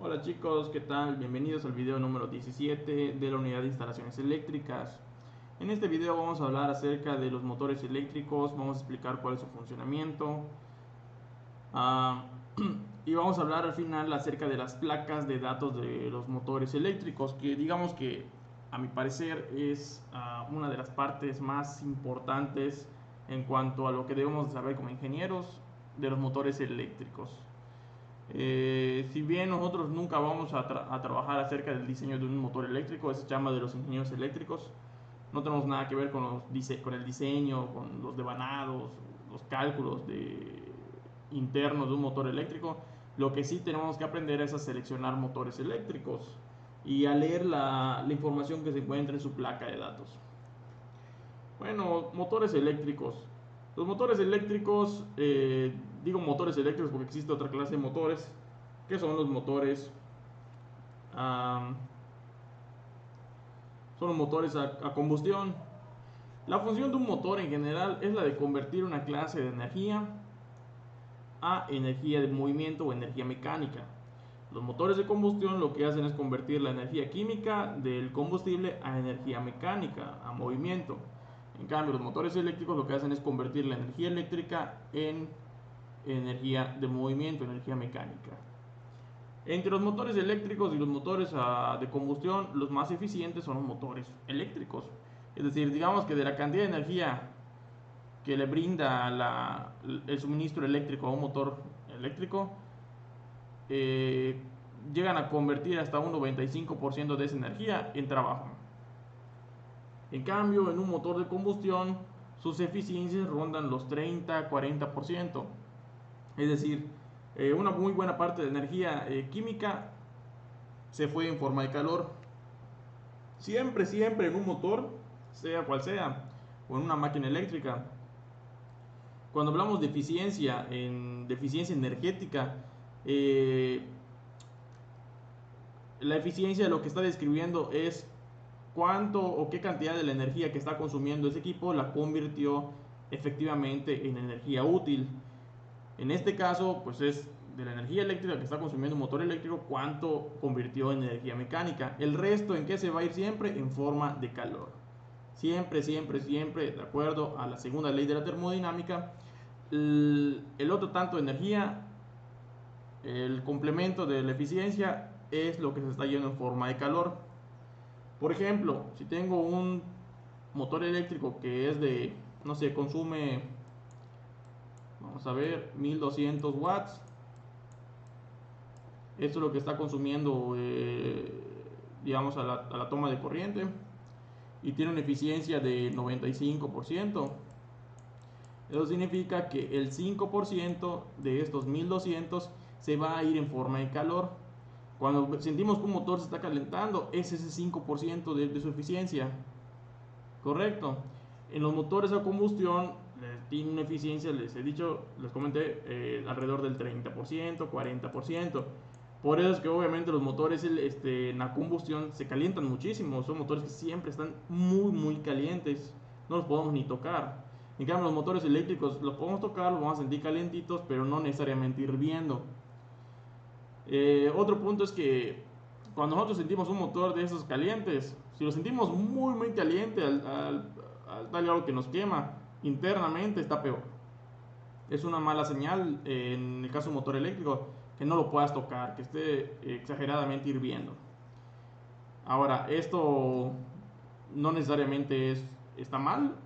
Hola chicos, ¿qué tal? Bienvenidos al video número 17 de la unidad de instalaciones eléctricas. En este video vamos a hablar acerca de los motores eléctricos, vamos a explicar cuál es su funcionamiento ah, y vamos a hablar al final acerca de las placas de datos de los motores eléctricos, que digamos que a mi parecer es una de las partes más importantes en cuanto a lo que debemos saber como ingenieros de los motores eléctricos. Si bien nosotros nunca vamos a trabajar acerca del diseño de un motor eléctrico, es chamba de los ingenieros eléctricos, no tenemos nada que ver con el diseño, con los devanados, los cálculos internos de un motor eléctrico. Lo que sí tenemos que aprender es a seleccionar motores eléctricos y a leer la información que se encuentra en su placa de datos. Bueno, motores eléctricos. Los motores eléctricos, digo motores eléctricos porque existe otra clase de motores, que son los motores, um, a combustión. La función de un motor en general es la de convertir una clase de energía a energía de movimiento o energía mecánica. Los motores de combustión lo que hacen es convertir la energía química del combustible a energía mecánica, a movimiento. En cambio, los motores eléctricos lo que hacen es convertir la energía eléctrica en energía de movimiento, energía mecánica. Entre los motores eléctricos y los motores de combustión, los más eficientes son los motores eléctricos. Es decir, digamos que de la cantidad de energía que le brinda el suministro eléctrico a un motor eléctrico, eh, llegan a convertir hasta un 95% de esa energía en trabajo. En cambio, en un motor de combustión, sus eficiencias rondan los 30-40%. Es decir, una muy buena parte de energía química se fue en forma de calor. Siempre en un motor, sea cual sea, o en una máquina eléctrica, cuando hablamos de eficiencia, en deficiencia energética, la eficiencia lo que está describiendo es cuánto o qué cantidad de la energía que está consumiendo ese equipo la convirtió efectivamente en energía útil. En este caso, pues es de la energía eléctrica que está consumiendo un motor eléctrico, cuánto convirtió en energía mecánica. El resto, ¿en qué se va a ir siempre? En forma de calor. Siempre, de acuerdo a la segunda ley de la termodinámica, el otro tanto de energía, el complemento de la eficiencia, es lo que se está yendo en forma de calor. Por ejemplo, si tengo un motor eléctrico que es de, no sé, consume, vamos a ver, 1200 watts. Esto es lo que está consumiendo, digamos, a la toma de corriente. Y tiene una eficiencia de 95%. Eso significa que el 5% de estos 1200 se va a ir en forma de calor. Cuando sentimos que un motor se está calentando, es ese 5% de su eficiencia. Correcto. En los motores a combustión tiene una eficiencia, les he dicho, les comenté, alrededor del 30%, 40%. Por eso es que obviamente los motores en la combustión se calientan muchísimo. Son motores que siempre están muy calientes. No los podemos ni tocar. En cambio, los motores eléctricos los podemos tocar, los vamos a sentir calientitos, pero no necesariamente hirviendo. Otro punto es que cuando nosotros sentimos un motor de esos calientes, si lo sentimos muy caliente al tal grado que nos quema internamente, está peor. Es una mala señal en el caso de un motor eléctrico que no lo puedas tocar, que esté exageradamente hirviendo. Ahora, esto no necesariamente está mal.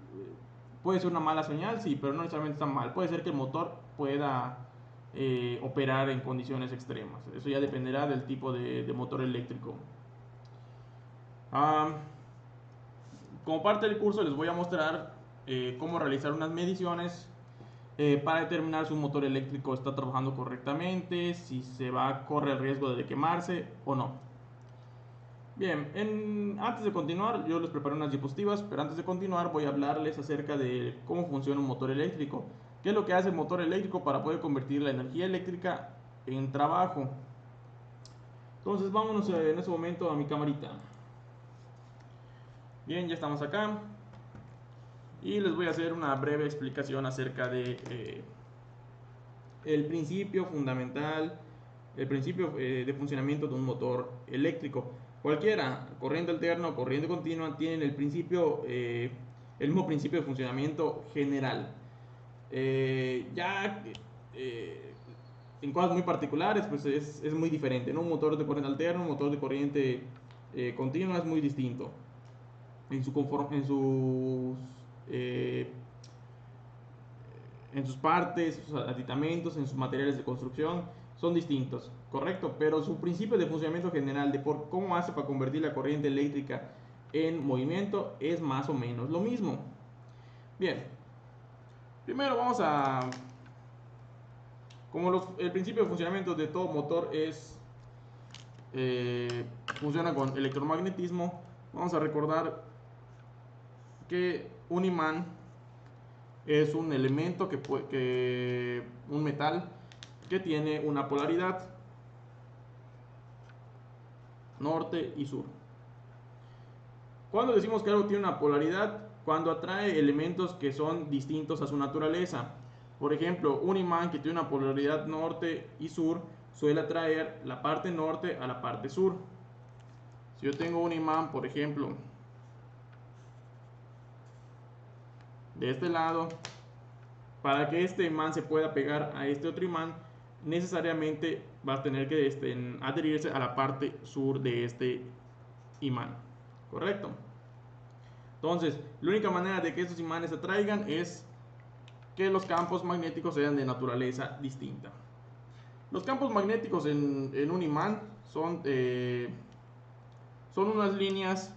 Puede ser una mala señal, sí, pero no necesariamente está mal. Puede ser que el motor pueda operar en condiciones extremas. Eso ya dependerá del tipo de motor eléctrico. Como parte del curso les voy a mostrar cómo realizar unas mediciones para determinar si un motor eléctrico está trabajando correctamente, si se va a correr el riesgo de quemarse o no. Bien, antes de continuar, yo les preparé unas diapositivas, pero antes de continuar voy a hablarles acerca de cómo funciona un motor eléctrico. ¿Qué es lo que hace el motor eléctrico para poder convertir la energía eléctrica en trabajo? Entonces vámonos en este momento a mi camarita. Bien, ya estamos acá. Y les voy a hacer una breve explicación acerca de el principio fundamental el principio de funcionamiento de un motor eléctrico. Cualquiera, corriente alterna o corriente continua, tienen el mismo principio de funcionamiento general. Ya en cosas muy particulares, pues es muy diferente, ¿no? Un motor de corriente alterna, un motor de corriente continua es muy distinto eh, en sus partes, sus aditamentos, en sus materiales de construcción, son distintos, correcto, pero su principio de funcionamiento general de cómo hace para convertir la corriente eléctrica en movimiento es más o menos lo mismo. Bien, primero vamos a, el principio de funcionamiento de todo motor funciona con electromagnetismo. Vamos a recordar que un imán es un elemento un metal que tiene una polaridad norte y sur. Cuando decimos que algo tiene una polaridad, cuando atrae elementos que son distintos a su naturaleza. Por ejemplo, un imán que tiene una polaridad norte y sur suele atraer la parte norte a la parte sur. Si yo tengo un imán, por ejemplo, de este lado, para que este imán se pueda pegar a este otro imán, necesariamente va a tener que adherirse a la parte sur de este imán, ¿correcto? Entonces, la única manera de que estos imanes se atraigan es que los campos magnéticos sean de naturaleza distinta. Los campos magnéticos en un imán son unas líneas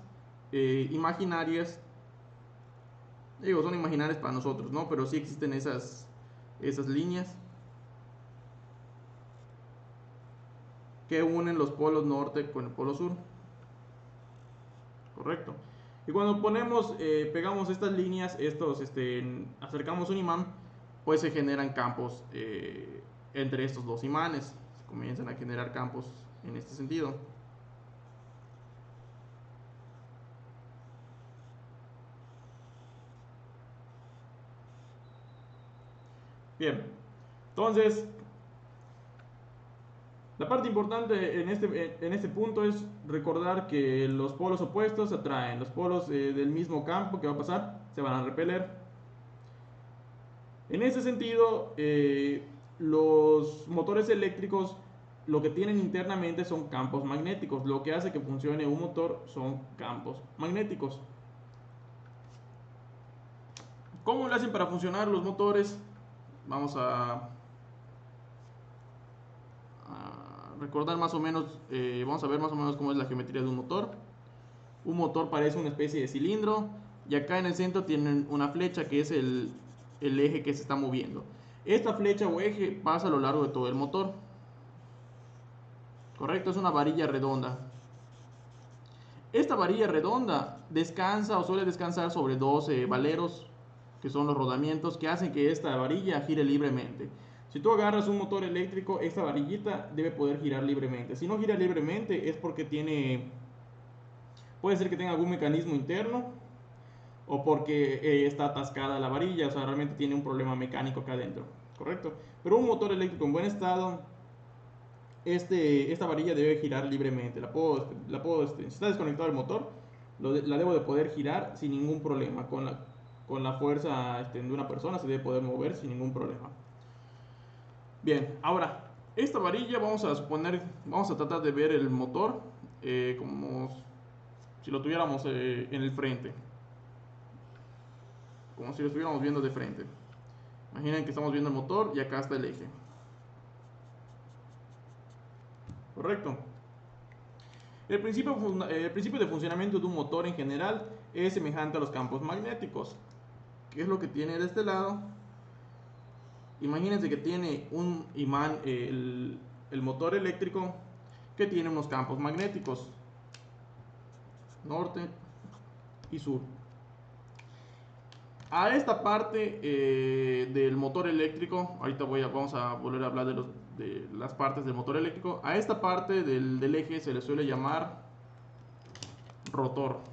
imaginarias. Digo, son imaginarias para nosotros, ¿no? Pero sí existen esas líneas que unen los polos norte con el polo sur. Correcto. Y cuando pegamos estas líneas, acercamos un imán, pues se generan campos entre estos dos imanes. Se comienzan a generar campos en este sentido. Bien, entonces la parte importante en este punto es recordar que los polos opuestos se atraen. Los polos del mismo campo, que va a pasar? Se van a repeler. En ese sentido, los motores eléctricos lo que tienen internamente son campos magnéticos. Lo que hace que funcione un motor son campos magnéticos. ¿Cómo lo hacen para funcionar los motores? Vamos a recordar más o menos, vamos a ver más o menos cómo es la geometría de un motor. Un motor parece una especie de cilindro y acá en el centro tienen una flecha que es el eje que se está moviendo. Esta flecha o eje pasa a lo largo de todo el motor. Correcto, es una varilla redonda. Esta varilla redonda descansa o suele descansar sobre dos valeros, que son los rodamientos que hacen que esta varilla gire libremente. Si tú agarras un motor eléctrico, esta varillita debe poder girar libremente. Si no gira libremente es porque puede ser que tenga algún mecanismo interno o porque está atascada la varilla, o sea, realmente tiene un problema mecánico acá adentro, ¿correcto? Pero un motor eléctrico en buen estado, esta varilla debe girar libremente. Si está desconectado el motor, la debo de poder girar sin ningún problema. Con la fuerza de una persona se debe poder mover sin ningún problema. Bien, ahora, esta varilla vamos a tratar de ver el motor como si lo tuviéramos en el frente. Como si lo estuviéramos viendo de frente. Imaginen que estamos viendo el motor y acá está el eje. Correcto. El principio de funcionamiento de un motor en general es semejante a los campos magnéticos. ¿Qué es lo que tiene de este lado? Imagínense que tiene un imán, el motor eléctrico, que tiene unos campos magnéticos, norte y sur. A esta parte del motor eléctrico, ahorita vamos a volver a hablar de las partes del motor eléctrico. A esta parte del eje se le suele llamar rotor.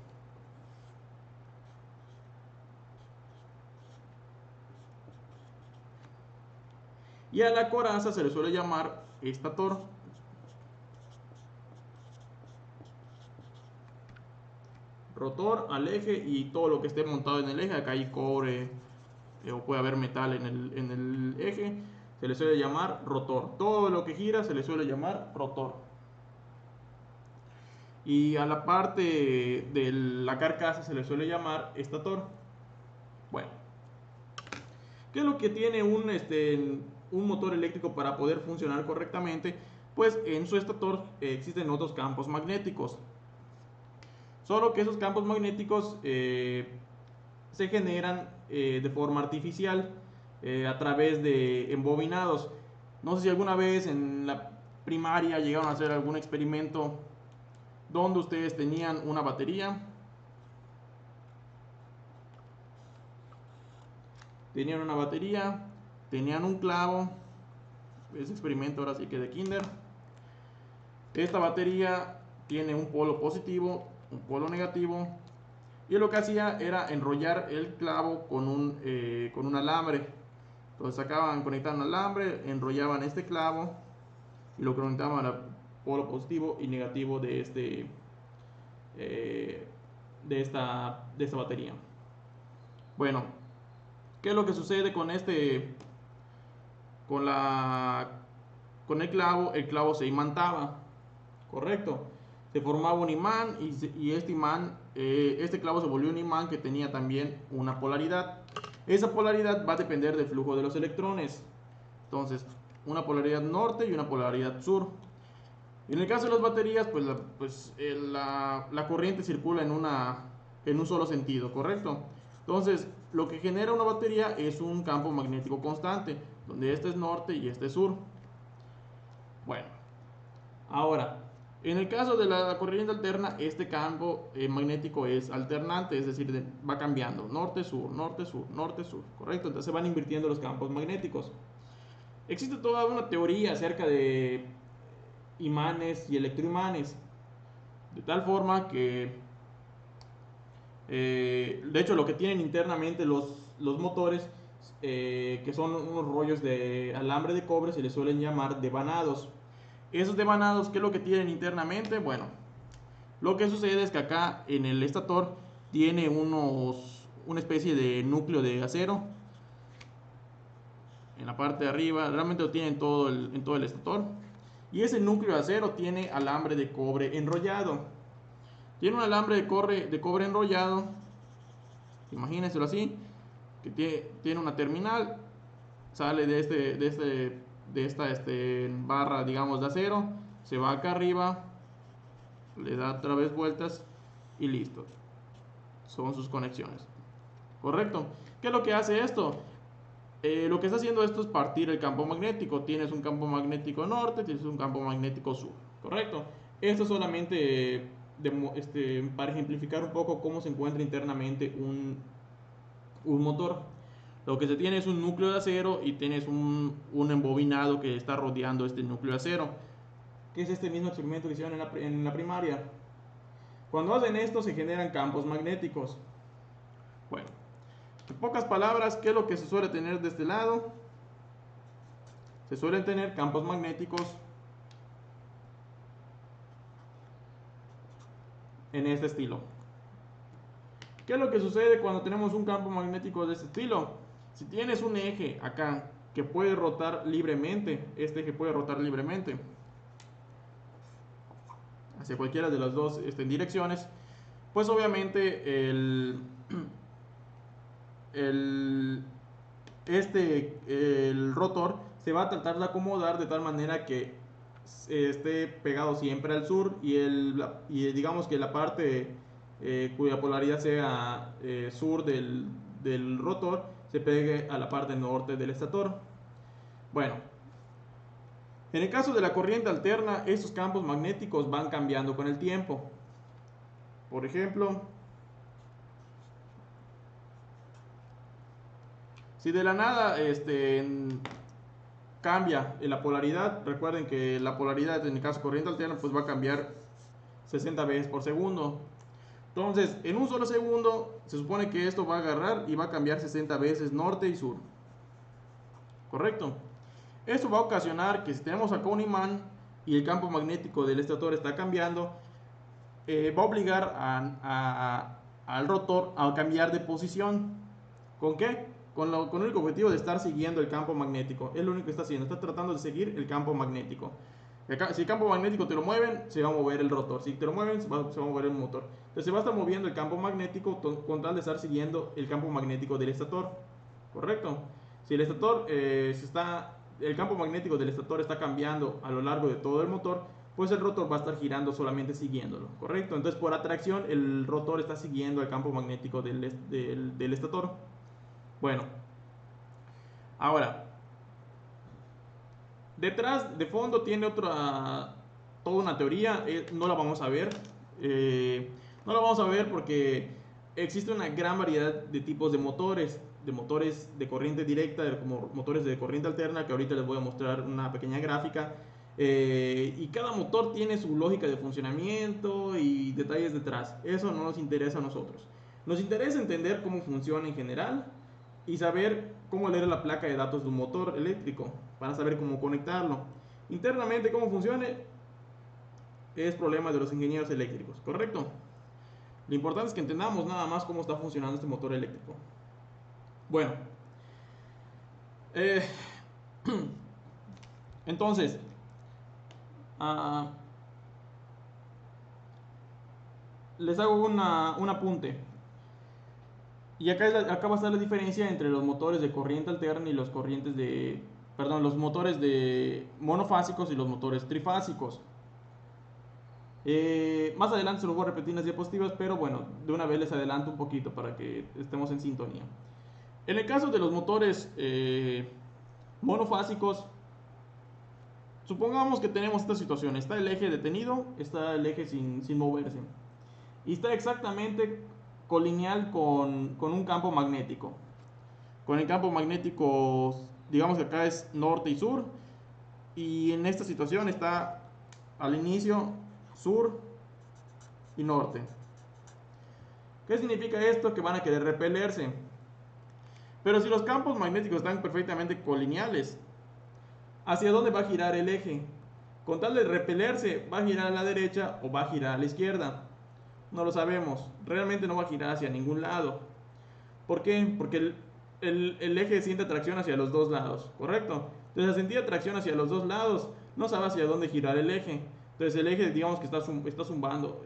Y a la coraza se le suele llamar estator. rotor al eje y todo lo que esté montado en el eje. Acá hay cobre o puede haber metal en el eje, se le suele llamar rotor. Todo lo que gira se le suele llamar rotor. Y a la parte de la carcasa se le suele llamar estator. Bueno, ¿qué es lo que tiene un motor eléctrico para poder funcionar correctamente? Pues en su estator existen otros campos magnéticos. Solo que esos campos magnéticos se generan de forma artificial a través de embobinados. No sé si alguna vez en la primaria llegaron a hacer algún experimento donde ustedes tenían una batería, tenían un clavo. Ese experimento ahora sí que de kinder. Esta batería tiene un polo positivo, un polo negativo, y lo que hacía era enrollar el clavo con un alambre. Entonces sacaban, conectaban un alambre, enrollaban este clavo y lo conectaban al polo positivo y negativo de esta batería. Bueno, ¿qué es lo que sucede con con el clavo? El clavo se imantaba, correcto. Se formaba un imán y este clavo se volvió un imán que tenía también una polaridad. Esa polaridad va a depender del flujo de los electrones. Entonces, una polaridad norte y una polaridad sur. En el caso de las baterías, pues la corriente circula en un solo sentido, ¿correcto? Entonces, lo que genera una batería es un campo magnético constante, donde este es norte y este es sur. Bueno, ahora, en el caso de la corriente alterna, este campo magnético es alternante, es decir, va cambiando, norte-sur, norte-sur, norte-sur, ¿correcto? Entonces se van invirtiendo los campos magnéticos. Existe toda una teoría acerca de imanes y electroimanes, de tal forma que de hecho lo que tienen internamente los motores, que son unos rollos de alambre de cobre, se les suelen llamar devanados. Esos devanados, ¿qué es lo que tienen internamente? Bueno, lo que sucede es que acá en el estator tiene una especie de núcleo de acero en la parte de arriba. Realmente lo tiene en todo el estator. Y ese núcleo de acero tiene alambre de cobre enrollado. Tiene un alambre de cobre enrollado, imagínenselo así, que tiene una terminal, sale de esta barra, digamos, de acero, se va acá arriba, le da otra vez vueltas y listo. Son sus conexiones. ¿Correcto? ¿Qué es lo que hace esto? Lo que está haciendo esto es partir el campo magnético. Tienes un campo magnético norte, tienes un campo magnético sur. ¿Correcto? Esto solamente para ejemplificar un poco cómo se encuentra internamente un motor. Lo que se tiene es un núcleo de acero y tienes un embobinado que está rodeando este núcleo de acero, que es este mismo experimento que hicieron en la primaria. Cuando hacen esto se generan campos magnéticos. Bueno, en pocas palabras, ¿qué es lo que se suele tener de este lado? Se suelen tener campos magnéticos en este estilo. ¿Qué es lo que sucede cuando tenemos un campo magnético de este estilo? Si tienes un eje acá que puede rotar libremente, este eje puede rotar libremente hacia cualquiera de las dos direcciones, pues obviamente el rotor se va a tratar de acomodar de tal manera que esté pegado siempre al sur y digamos que la parte cuya polaridad sea sur del rotor se pegue a la parte norte del estator. Bueno, en el caso de la corriente alterna, estos campos magnéticos van cambiando con el tiempo. Por ejemplo, si de la nada cambia la polaridad, recuerden que la polaridad en el caso de corriente alterna pues va a cambiar 60 veces por segundo. Entonces, en un solo segundo se supone que esto va a agarrar y va a cambiar 60 veces norte y sur. ¿Correcto? Esto va a ocasionar que si tenemos acá un imán y el campo magnético del estator está cambiando, va a obligar al rotor a cambiar de posición. ¿Con qué? Con el único objetivo de estar siguiendo el campo magnético. Es lo único que está haciendo, está tratando de seguir el campo magnético. Si el campo magnético te lo mueven, se va a mover el rotor. Si te lo mueven, se va a mover el motor. Entonces se va a estar moviendo el campo magnético con tal de estar siguiendo el campo magnético del estator. ¿Correcto? Si el estator el campo magnético del estator está cambiando a lo largo de todo el motor, pues el rotor va a estar girando solamente siguiéndolo. ¿Correcto? Entonces por atracción el rotor está siguiendo el campo magnético del estator. Bueno, ahora, detrás, de fondo, tiene toda una teoría. No la vamos a ver. No la vamos a ver porque existe una gran variedad de tipos de motores de corriente directa, como motores de corriente alterna, que ahorita les voy a mostrar una pequeña gráfica. Y cada motor tiene su lógica de funcionamiento y detalles detrás. Eso no nos interesa a nosotros. Nos interesa entender cómo funciona en general y saber cómo leer la placa de datos de un motor eléctrico para saber cómo conectarlo. Internamente cómo funcione es problema de los ingenieros eléctricos, ¿correcto? Lo importante es que entendamos nada más cómo está funcionando este motor eléctrico. Bueno, entonces, les hago un apunte. Y acá va a estar la diferencia entre los motores de corriente alterna y los los motores de monofásicos y los motores trifásicos. Más adelante se los voy a repetir en las diapositivas, pero bueno, de una vez les adelanto un poquito para que estemos en sintonía. En el caso de los motores monofásicos, supongamos que tenemos esta situación. Está el eje detenido, está el eje sin moverse. Y está exactamente colineal con un campo magnético. Con el campo magnético, digamos que acá es norte y sur. Y en esta situación está al inicio sur y norte. ¿Qué significa esto? Que van a querer repelerse. Pero si los campos magnéticos están perfectamente colineales, ¿hacia dónde va a girar el eje? Con tal de repelerse, ¿va a girar a la derecha o va a girar a la izquierda? No lo sabemos. Realmente no va a girar hacia ningún lado. ¿Por qué? Porque el eje siente atracción hacia los dos lados, ¿correcto? Entonces, al sentir atracción hacia los dos lados, no sabe hacia dónde girar el eje. Entonces, el eje, digamos que está zumbando.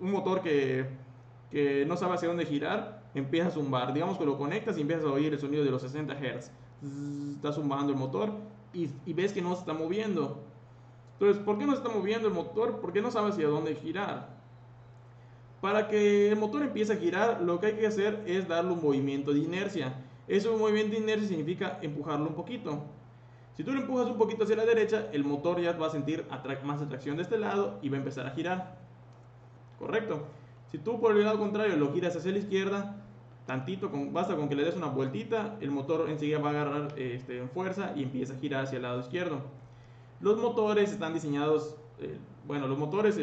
Un motor que no sabe hacia dónde girar, empieza a zumbar. Digamos que lo conectas y empiezas a oír el sonido de los 60 Hz. Está zumbando el motor y ves que no se está moviendo. Entonces, ¿por qué no se está moviendo el motor? Porque no sabe hacia dónde girar. Para que el motor empiece a girar, lo que hay que hacer es darle un movimiento de inercia. Eso, movimiento de inercia, significa empujarlo un poquito. Si tú lo empujas un poquito hacia la derecha, el motor ya va a sentir más atracción de este lado y va a empezar a girar. ¿Correcto? Si tú por el lado contrario lo giras hacia la izquierda, basta con que le des una vueltita, el motor enseguida va a agarrar en fuerza y empieza a girar hacia el lado izquierdo. Los motores están diseñados, los motores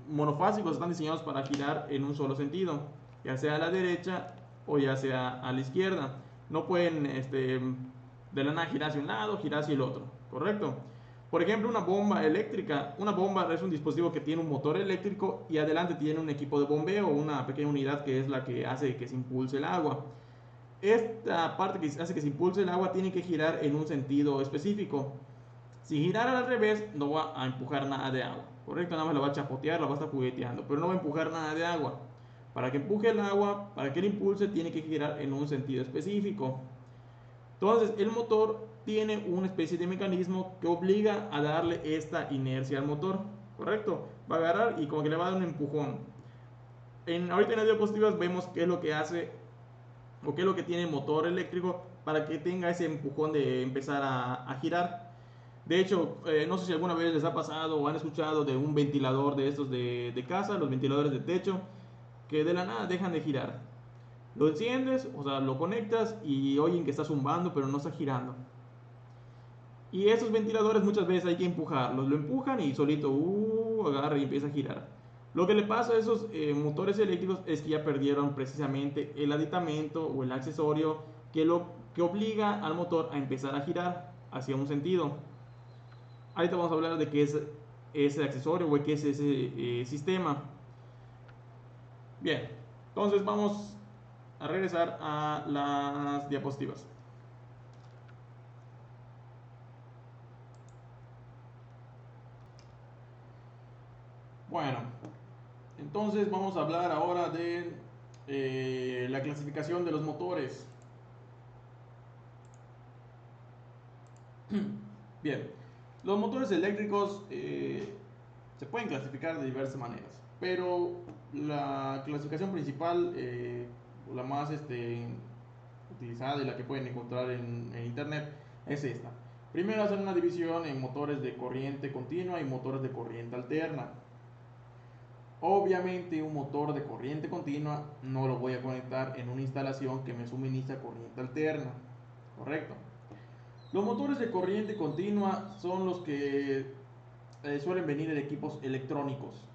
monofásicos están diseñados para girar en un solo sentido, ya sea a la derecha o ya sea a la izquierda. No pueden de la nada girar hacia un lado, girar hacia el otro, ¿correcto? Por ejemplo, una bomba eléctrica. Una bomba es un dispositivo que tiene un motor eléctrico y adelante tiene un equipo de bombeo, una pequeña unidad que es la que hace que se impulse el agua. Esta parte que hace que se impulse el agua tiene que girar en un sentido específico. Si girara al revés, no va a empujar nada de agua, ¿correcto? Nada más la va a chapotear, la va a estar jugueteando, pero no va a empujar nada de agua. Para que empuje el agua, para que el impulse, tiene que girar en un sentido específico. Entonces, el motor tiene una especie de mecanismo que obliga a darle esta inercia al motor, ¿correcto? Va a agarrar y como que le va a dar un empujón. Ahorita en las diapositivas vemos qué es lo que hace o qué es lo que tiene el motor eléctrico para que tenga ese empujón de empezar a girar. De hecho, no sé si alguna vez les ha pasado o han escuchado de un ventilador de estos de casa, los ventiladores de techo, que de la nada dejan de girar. Lo enciendes, o sea, lo conectas y oyen que está zumbando, pero no está girando. Y esos ventiladores muchas veces hay que empujarlos. Lo empujan y solito agarra y empieza a girar. Lo que le pasa a esos motores eléctricos es que ya perdieron precisamente el aditamento o el accesorio que obliga al motor a empezar a girar hacia un sentido. Ahorita vamos a hablar de qué es ese accesorio o qué es ese sistema. Bien, entonces vamos a regresar a las diapositivas. Bueno, entonces vamos a hablar ahora de la clasificación de los motores. Bien, los motores eléctricos se pueden clasificar de diversas maneras, pero la clasificación principal, la más utilizada y la que pueden encontrar en internet, es esta. Primero hacen una división en motores de corriente continua y motores de corriente alterna. Obviamente un motor de corriente continua no lo voy a conectar en una instalación que me suministra corriente alterna, ¿correcto? Los motores de corriente continua son los que suelen venir en equipos electrónicos.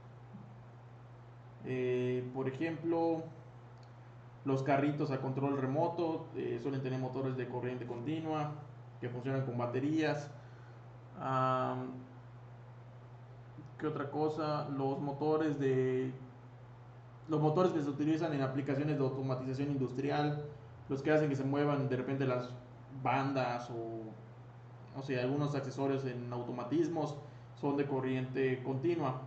Por ejemplo, los carritos a control remoto suelen tener motores de corriente continua que funcionan con baterías. ¿Qué otra cosa? Los motores que se utilizan en aplicaciones de automatización industrial, los que hacen que se muevan de repente las bandas o sea, algunos accesorios en automatismos son de corriente continua.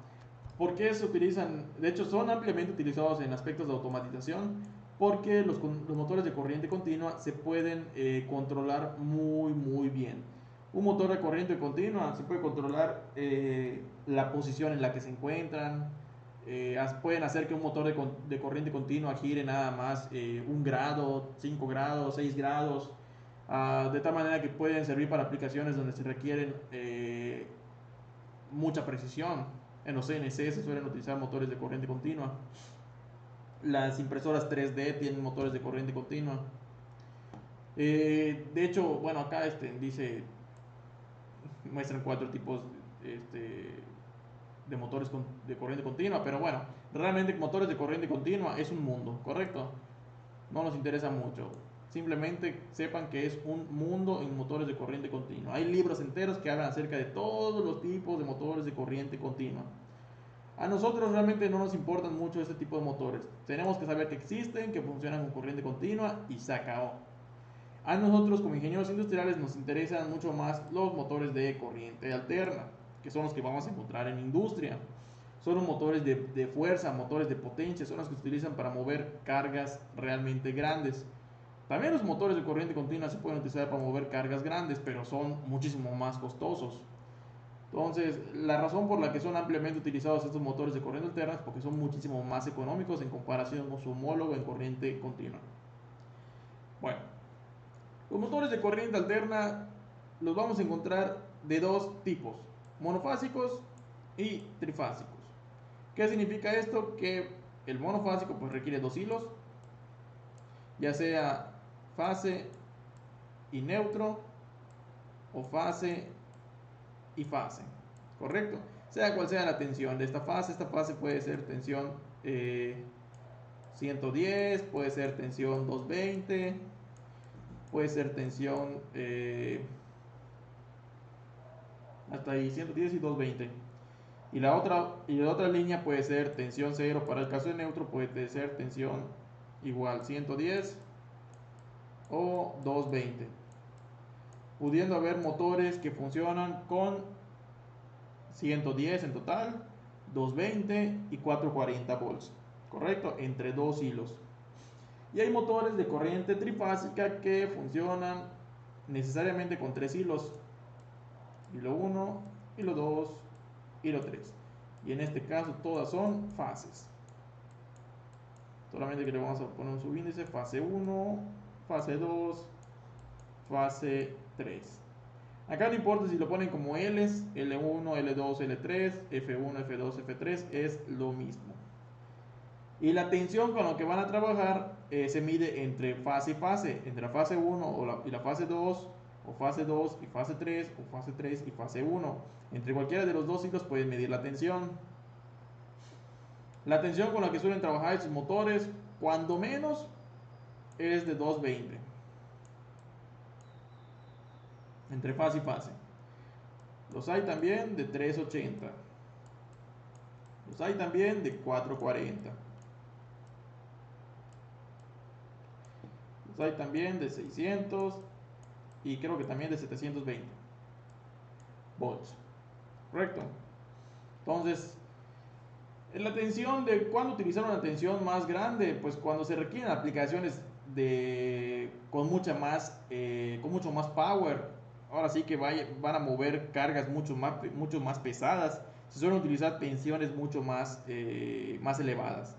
¿Por qué se utilizan? De hecho, son ampliamente utilizados en aspectos de automatización porque los motores de corriente continua se pueden controlar muy bien. Un motor de corriente continua se puede controlar la posición en la que se encuentran. Pueden hacer que un motor de corriente continua gire nada más 1 grado, 5 grados, 6 grados. De tal manera que pueden servir para aplicaciones donde se requieren mucha precisión. En los CNC se suelen utilizar motores de corriente continua. Las impresoras 3D tienen motores de corriente continua. De hecho, bueno, acá dice, muestran 4 tipos de motores de corriente continua, pero bueno, realmente motores de corriente continua es un mundo, ¿correcto? No nos interesa mucho. Simplemente sepan que es un mundo en motores de corriente continua. Hay libros enteros que hablan acerca de todos los tipos de motores de corriente continua. A nosotros realmente no nos importan mucho este tipo de motores. Tenemos que saber que existen, que funcionan con corriente continua y se acabó. A nosotros como ingenieros industriales nos interesan mucho más los motores de corriente alterna, que son los que vamos a encontrar en industria. Son los motores de fuerza, motores de potencia, son los que se utilizan para mover cargas realmente grandes. También los motores de corriente continua se pueden utilizar para mover cargas grandes, pero son muchísimo más costosos. Entonces, la razón por la que son ampliamente utilizados estos motores de corriente alterna es porque son muchísimo más económicos en comparación con su homólogo en corriente continua. Bueno, los motores de corriente alterna los vamos a encontrar de dos tipos, monofásicos y trifásicos. ¿Qué significa esto? Que el monofásico pues requiere 2 hilos, ya sea fase y neutro o fase y fase, ¿correcto? Sea cual sea la tensión de esta fase puede ser tensión 110, puede ser tensión 220, puede ser tensión hasta ahí 110 y 220. Y la otra línea puede ser tensión 0, para el caso de neutro puede ser tensión igual 110 o 220. Pudiendo haber motores que funcionan con 110 en total, 220 y 440 volts, ¿correcto? Entre 2 hilos. Y hay motores de corriente trifásica que funcionan necesariamente con 3 hilos, hilo 1, hilo 2, hilo 3. Y en este caso todas son fases. Solamente que le vamos a poner un subíndice, fase 1, fase 2, fase 3. Acá no importa si lo ponen como L's, L1, L2, L3, F1, F2, F3, es lo mismo. Y la tensión con la que van a trabajar se mide entre fase y fase, entre la fase 1 y la fase 2, o fase 2 y fase 3, o fase 3 y fase 1. Entre cualquiera de los dos hilos pueden medir la tensión. La tensión con la que suelen trabajar estos motores, cuando menos, es de 220. Entre fase y fase. Los hay también de 380. Los hay también de 440. Los hay también de 600 y creo que también de 720 volts. Correcto. Entonces, la tensión de cuándo utilizar una tensión más grande, pues cuando se requieren aplicaciones con mucho más power. Ahora sí que van a mover cargas mucho más pesadas. Se suelen utilizar tensiones mucho más elevadas.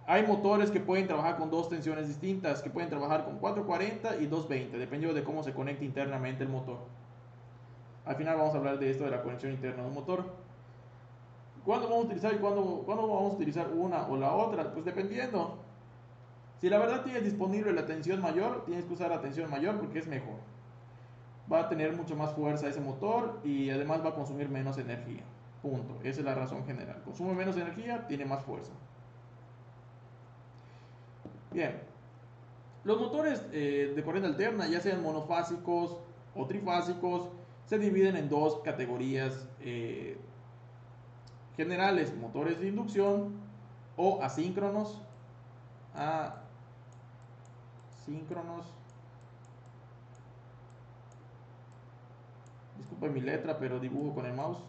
Hay motores que pueden trabajar con dos tensiones distintas, que pueden trabajar con 440 y 220, dependiendo de cómo se conecte internamente el motor. Al final vamos a hablar de esto de la conexión interna de un motor. ¿Cuándo vamos a utilizar y cuándo vamos a utilizar una o la otra? Pues dependiendo. Si la verdad tienes disponible la tensión mayor, tienes que usar la tensión mayor porque es mejor. Va a tener mucho más fuerza ese motor y además va a consumir menos energía. Punto. Esa es la razón general. Consume menos energía, tiene más fuerza. Bien. Los motores de corriente alterna, ya sean monofásicos o trifásicos, se dividen en dos categorías generales: motores de inducción o asíncronos. Disculpen mi letra, pero dibujo con el mouse.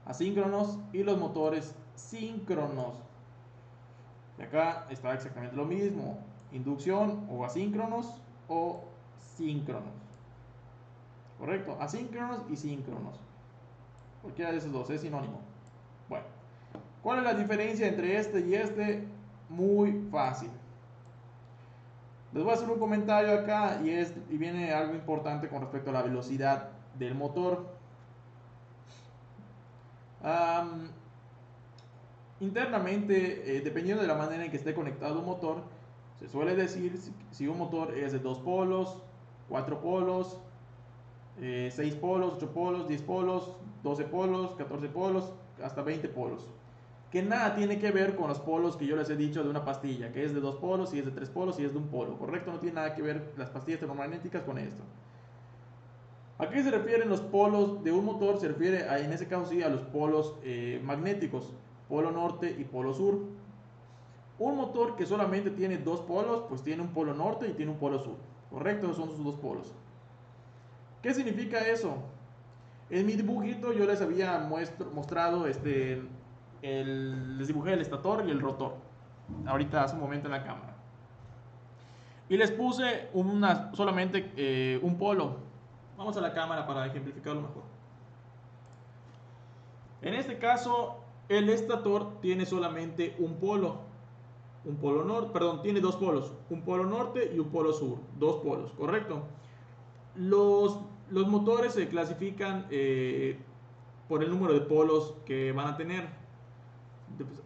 Asíncronos y los motores síncronos. Y acá está exactamente lo mismo: inducción o asíncronos o síncronos. Correcto, asíncronos y síncronos. Cualquiera de esos dos es sinónimo. Bueno, ¿cuál es la diferencia entre este y este? Muy fácil. Les voy a hacer un comentario acá y viene algo importante con respecto a la velocidad del motor. Internamente, dependiendo de la manera en que esté conectado un motor, se suele decir si un motor es de 2 polos, 4 polos, 6 polos, 8 polos, 10 polos, 12 polos, 14 polos, hasta 20 polos. Que nada tiene que ver con los polos que yo les he dicho de una pastilla, que es de 2 polos, si es de 3 polos, si es de un polo, ¿correcto? No tiene nada que ver las pastillas termomagnéticas con esto. ¿A qué se refieren los polos de un motor? Se refiere en ese caso sí a los polos magnéticos, polo norte y polo sur. Un motor que solamente tiene dos polos, pues tiene un polo norte y tiene un polo sur, ¿correcto? Esos son sus dos polos. ¿Qué significa eso? En mi dibujito yo les había mostrado les dibujé el estator y el rotor, ahorita hace un momento en la cámara, y les puse solamente un polo. Vamos a la cámara para ejemplificarlo mejor. En este caso el estator tiene solamente un polo norte, perdón, tiene dos polos, un polo norte y un polo sur, dos polos, correcto. Los motores se clasifican por el número de polos que van a tener.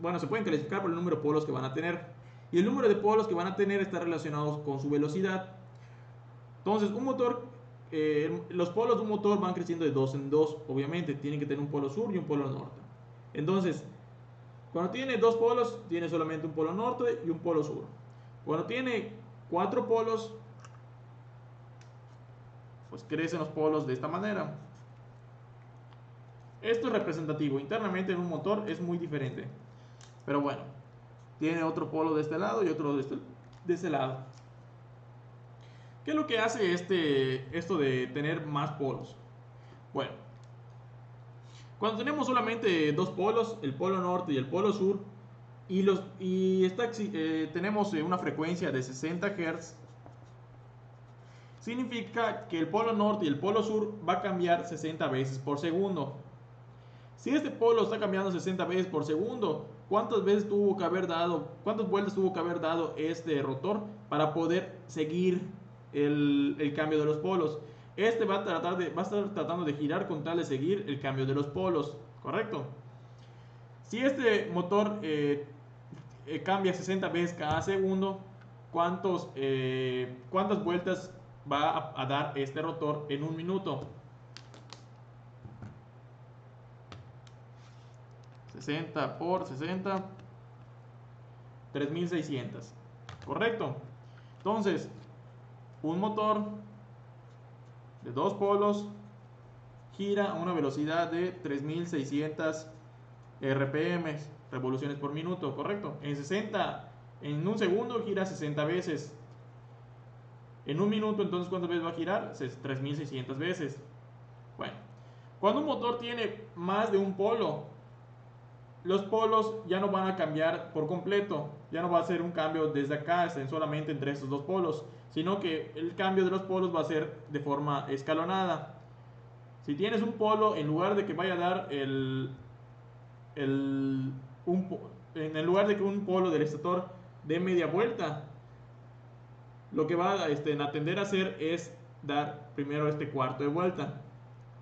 Bueno, se pueden clasificar por el número de polos que van a tener. Y el número de polos que van a tener está relacionado con su velocidad. Entonces, los polos de un motor van creciendo de dos en dos. Obviamente, tienen que tener un polo sur y un polo norte. Entonces, cuando tiene dos polos, tiene solamente un polo norte y un polo sur. Cuando tiene 4 polos, pues crecen los polos de esta manera. Esto es representativo. Internamente en un motor es muy diferente. Pero bueno, tiene otro polo de este lado y otro de este lado. ¿Qué es lo que hace esto de tener más polos? Bueno, cuando tenemos solamente dos polos, el polo norte y el polo sur, tenemos una frecuencia de 60 Hz, significa que el polo norte y el polo sur va a cambiar 60 veces por segundo. Si este polo está cambiando 60 veces por segundo, ¿cuántas vueltas tuvo que haber dado este rotor para poder seguir el cambio de los polos? Va a estar tratando de girar con tal de seguir el cambio de los polos, ¿correcto? Si este motor cambia 60 veces cada segundo, ¿cuántas vueltas va a dar este rotor en un minuto? 60 por 60, 3600, ¿correcto? Entonces, un motor de dos polos gira a una velocidad de 3600 RPM, revoluciones por minuto, ¿correcto? En 60 En un segundo gira 60 veces. En un minuto, entonces, ¿cuántas veces va a girar? 3600 veces. Bueno, cuando un motor tiene más de un polo, los polos ya no van a cambiar por completo. Ya no va a ser un cambio desde acá, solamente entre estos dos polos, sino que el cambio de los polos va a ser de forma escalonada. Si tienes un polo, en lugar de que vaya a dar en el lugar de que un polo del estator dé media vuelta, lo que va a tender a hacer es dar primero este cuarto de vuelta,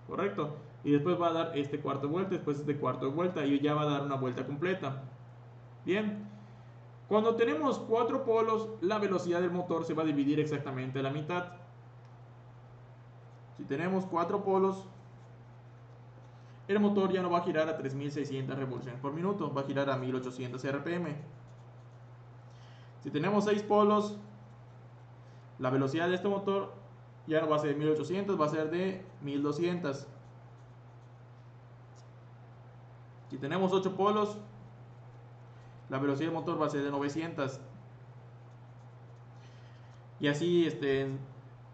correcto, y después va a dar este cuarto de vuelta, después este cuarto de vuelta, y ya va a dar una vuelta completa. Bien, cuando tenemos 4 polos, la velocidad del motor se va a dividir exactamente a la mitad. Si tenemos 4 polos, el motor ya no va a girar a 3600 revoluciones por minuto, va a girar a 1800 RPM. Si tenemos 6 polos, la velocidad de este motor ya no va a ser de 1800, va a ser de 1200. Si tenemos 8 polos, la velocidad del motor va a ser de 900. Y así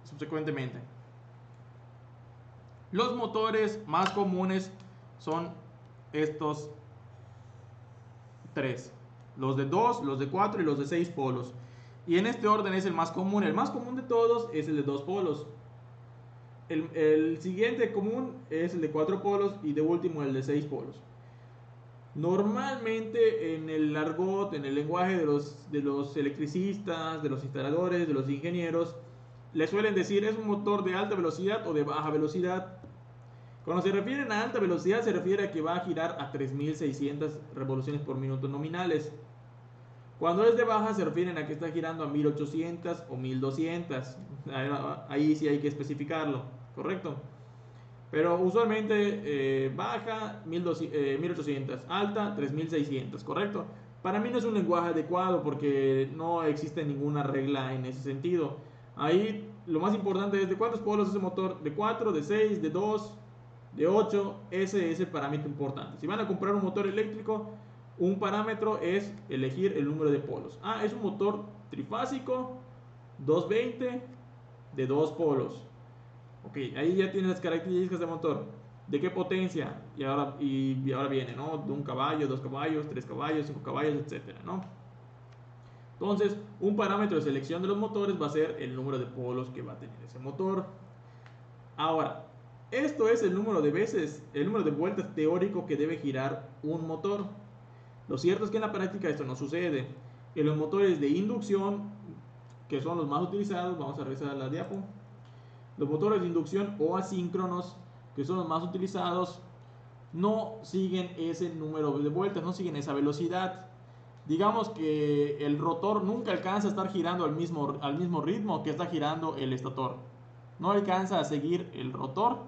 subsecuentemente. Los motores más comunes son estos 3: los de 2, los de 4 y los de 6 polos. Y en este orden es el más común. El más común de todos es el de 2 polos. El siguiente común es el de 4 polos y de último el de 6 polos. Normalmente en el argot, en el lenguaje de los electricistas, de los instaladores, de los ingenieros, le suelen decir es un motor de alta velocidad o de baja velocidad. Cuando se refieren a alta velocidad se refiere a que va a girar a 3600 revoluciones por minuto nominales. Cuando es de baja se refieren a que está girando a 1800 o 1200. Ahí sí hay que especificarlo, ¿correcto? Pero usualmente baja 1800, alta 3600, ¿correcto? Para mí no es un lenguaje adecuado porque no existe ninguna regla en ese sentido. Ahí lo más importante es de cuántos polos es el motor, de 4, de 6, de 2, de 8, ese es el parámetro importante. Si van a comprar un motor eléctrico, un parámetro es elegir el número de polos. Ah, es un motor trifásico, 220, de 2 polos. Ok, ahí ya tienes las características del motor. ¿De qué potencia? Y ahora viene, ¿no? De 1 caballo, 2 caballos, 3 caballos, 5 caballos, etcétera, ¿no? Entonces, un parámetro de selección de los motores va a ser el número de polos que va a tener ese motor. Ahora, esto es el número de veces, el número de vueltas teórico que debe girar un motor. Lo cierto es que en la práctica esto no sucede. En los motores de inducción, que son los más utilizados, vamos a revisar la diapo. Los motores de inducción o asíncronos, que son los más utilizados, no siguen ese número de vueltas, no siguen esa velocidad. Digamos que el rotor nunca alcanza a estar girando al mismo ritmo que está girando el estator. No alcanza a seguir el rotor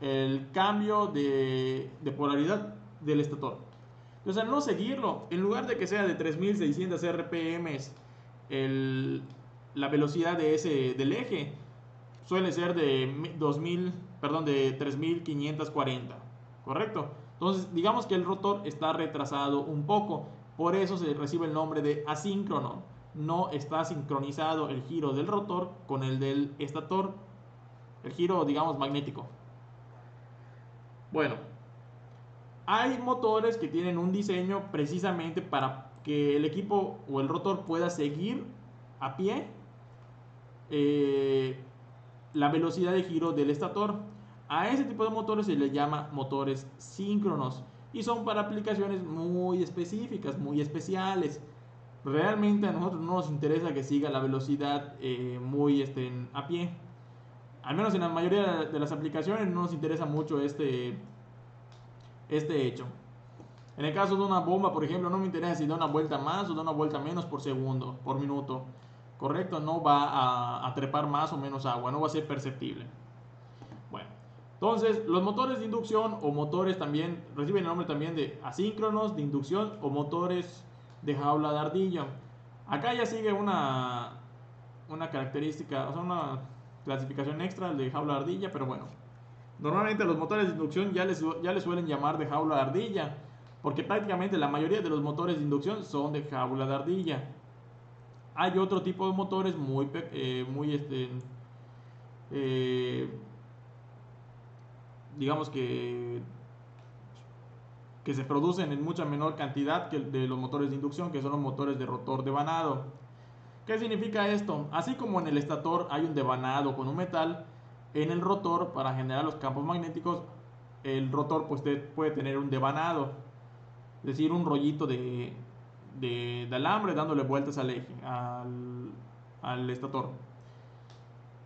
el cambio de polaridad del estator. Entonces, al no seguirlo, en lugar de que sea de 3600 RPM la velocidad del eje, suele ser de 3540, ¿correcto? Entonces, digamos que el rotor está retrasado un poco, por eso se recibe el nombre de asíncrono. No está sincronizado el giro del rotor con el del estator, el giro, digamos, magnético. Bueno, hay motores que tienen un diseño precisamente para que el equipo o el rotor pueda seguir a pie la velocidad de giro del estator. A ese tipo de motores se les llama motores síncronos y son para aplicaciones muy específicas, muy especiales. Realmente a nosotros no nos interesa que siga la velocidad muy a pie. Al menos en la mayoría de las aplicaciones no nos interesa mucho este hecho. En el caso de una bomba, por ejemplo, no me interesa si da una vuelta más o da una vuelta menos por segundo, por minuto. Correcto, no va a trepar más o menos agua, no va a ser perceptible. Bueno, entonces los motores de inducción o motores también reciben el nombre también de asíncronos, de inducción o motores de jaula de ardilla. Acá ya sigue una característica, o sea, una clasificación extra de jaula de ardilla, pero bueno. Normalmente los motores de inducción ya les suelen llamar de jaula de ardilla, porque prácticamente la mayoría de los motores de inducción son de jaula de ardilla. Hay otro tipo de motores muy digamos que se producen en mucha menor cantidad que de los motores de inducción, que son los motores de rotor devanado. ¿Qué significa esto? Así como en el estator hay un devanado con un metal, en el rotor, para generar los campos magnéticos, el rotor pues puede tener un devanado, es decir, un rollito de alambre dándole vueltas al eje, al estator.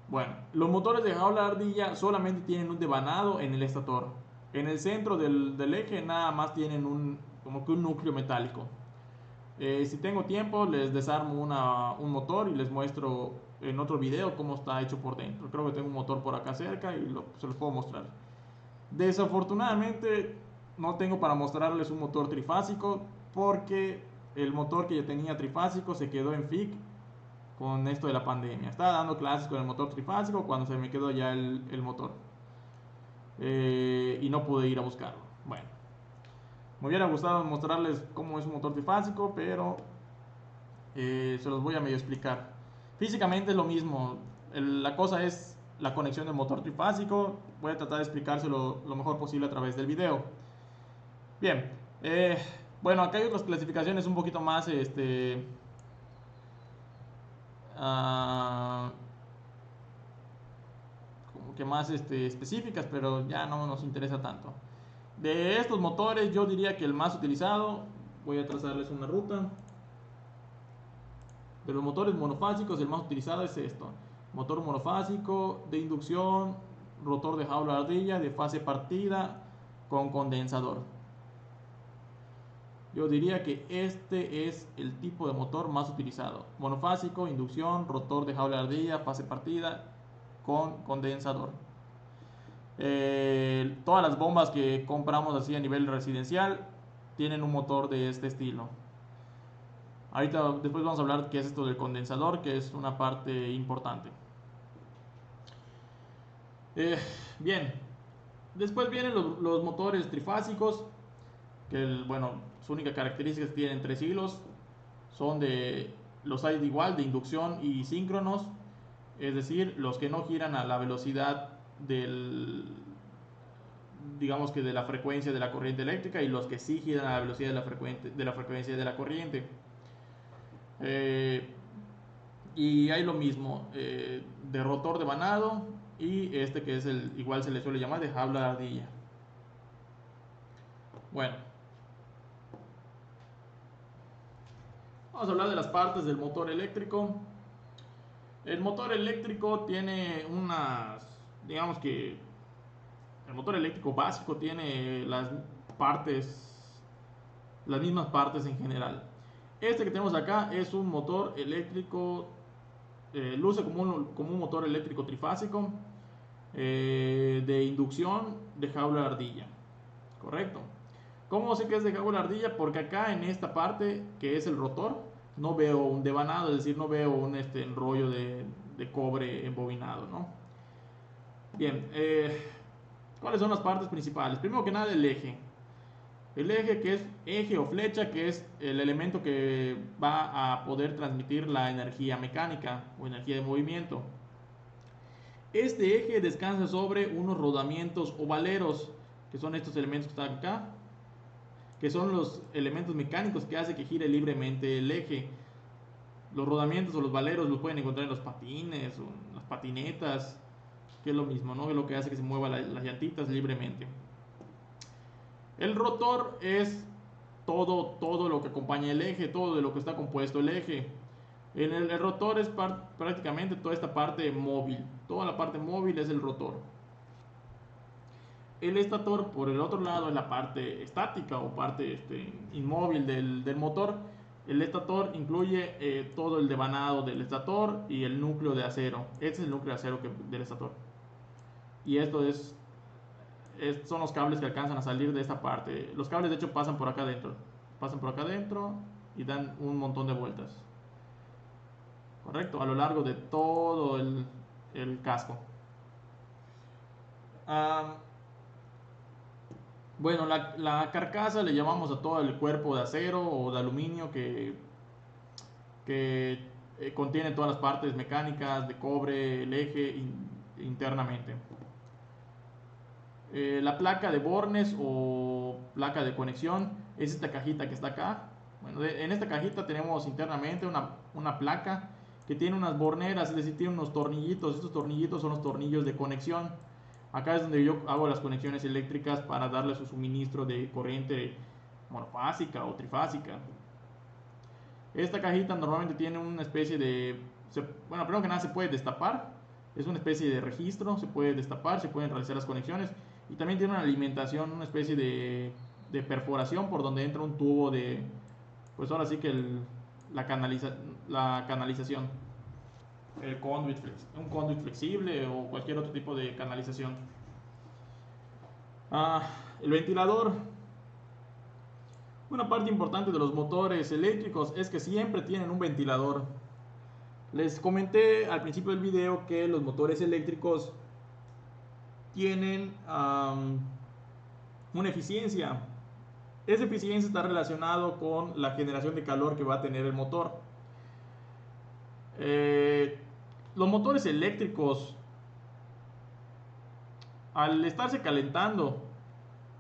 Bueno, los motores de jaula ardilla solamente tienen un devanado en el estator. En el centro del eje nada más tienen como que un núcleo metálico. Si tengo tiempo les desarmo un motor y les muestro en otro video cómo está hecho por dentro. Creo que tengo un motor por acá cerca y se los puedo mostrar. Desafortunadamente no tengo para mostrarles un motor trifásico porque el motor que yo tenía trifásico se quedó en FIC con esto de la pandemia. Estaba dando clases con el motor trifásico cuando se me quedó ya el motor. Y no pude ir a buscarlo. Bueno, me hubiera gustado mostrarles cómo es un motor trifásico, pero se los voy a medio explicar. Físicamente es lo mismo. La cosa es la conexión del motor trifásico. Voy a tratar de explicárselo lo mejor posible a través del video. Bien, bueno, acá hay otras clasificaciones un poquito más como que más específicas, pero ya no nos interesa tanto. De estos motores yo diría que el más utilizado, voy a trazarles una ruta. De los motores monofásicos el más utilizado es esto: motor monofásico de inducción, rotor de jaula ardilla de fase partida con condensador. Yo diría que este es el tipo de motor más utilizado: monofásico, inducción, rotor de jaula ardilla, fase partida con condensador. Todas las bombas que compramos así a nivel residencial tienen un motor de este estilo. Ahorita después vamos a hablar qué es esto del condensador, que es una parte importante. Bien, después vienen los motores trifásicos, que bueno, su única característica es que tienen 3 hilos. Los hay igual de inducción y síncronos, es decir, los que no giran a la velocidad digamos que de la frecuencia de la corriente eléctrica, y los que sí giran a la velocidad de la frecuencia de la corriente. Y hay lo mismo de rotor devanado, y este que es igual se le suele llamar de jaula de ardilla. Bueno, vamos a hablar de las partes del motor eléctrico. El motor eléctrico tiene digamos que el motor eléctrico básico tiene las mismas partes en general. Este que tenemos acá es un motor eléctrico, luce como un motor eléctrico trifásico de inducción de jaula ardilla. Correcto. ¿Cómo sé que es de jaula ardilla? Porque acá en esta parte que es el rotor no veo un devanado, es decir, no veo un enrollo de cobre embobinado, ¿no? Bien, ¿cuáles son las partes principales? Primero que nada, el eje. El eje, que es eje o flecha, que es el elemento que va a poder transmitir la energía mecánica o energía de movimiento. Este eje descansa sobre unos rodamientos o valeros, que son estos elementos que están acá, que son los elementos mecánicos que hacen que gire libremente el eje. Los rodamientos o los valeros los pueden encontrar en los patines o en las patinetas, que es lo mismo, ¿no? Es lo que hace que se muevan las llantitas libremente. El rotor es todo lo que acompaña el eje, todo de lo que está compuesto el eje. El rotor es prácticamente toda esta parte móvil. Toda la parte móvil es el rotor. El estator, por el otro lado, es la parte estática o parte inmóvil del motor. El estator incluye todo el devanado del estator y el núcleo de acero. Este es el núcleo de acero del estator. Y esto son los cables que alcanzan a salir de esta parte. Los cables de hecho pasan por acá adentro. Pasan por acá adentro y dan un montón de vueltas. Correcto, a lo largo de todo el casco. Bueno, la carcasa le llamamos a todo el cuerpo de acero o de aluminio que contiene todas las partes mecánicas de cobre, el eje internamente. La placa de bornes o placa de conexión es esta cajita que está acá. Bueno, en esta cajita tenemos internamente una placa que tiene unas borneras, es decir, tiene unos tornillitos. Estos tornillitos son los tornillos de conexión. Acá es donde yo hago las conexiones eléctricas para darle su suministro de corriente monofásica o trifásica. Esta cajita normalmente tiene una especie de... Bueno, primero que nada se puede destapar. Es una especie de registro, se puede destapar, se pueden realizar las conexiones. Y también tiene una alimentación, una especie de perforación por donde entra un tubo de... Pues ahora sí que la canalización. Un conduit flexible o cualquier otro tipo de canalización. El ventilador. Una parte importante de los motores eléctricos es que siempre tienen un ventilador. Les comenté al principio del video que los motores eléctricos tienen una eficiencia. Esa eficiencia está relacionada con la generación de calor que va a tener el motor. Los motores eléctricos, al estarse calentando,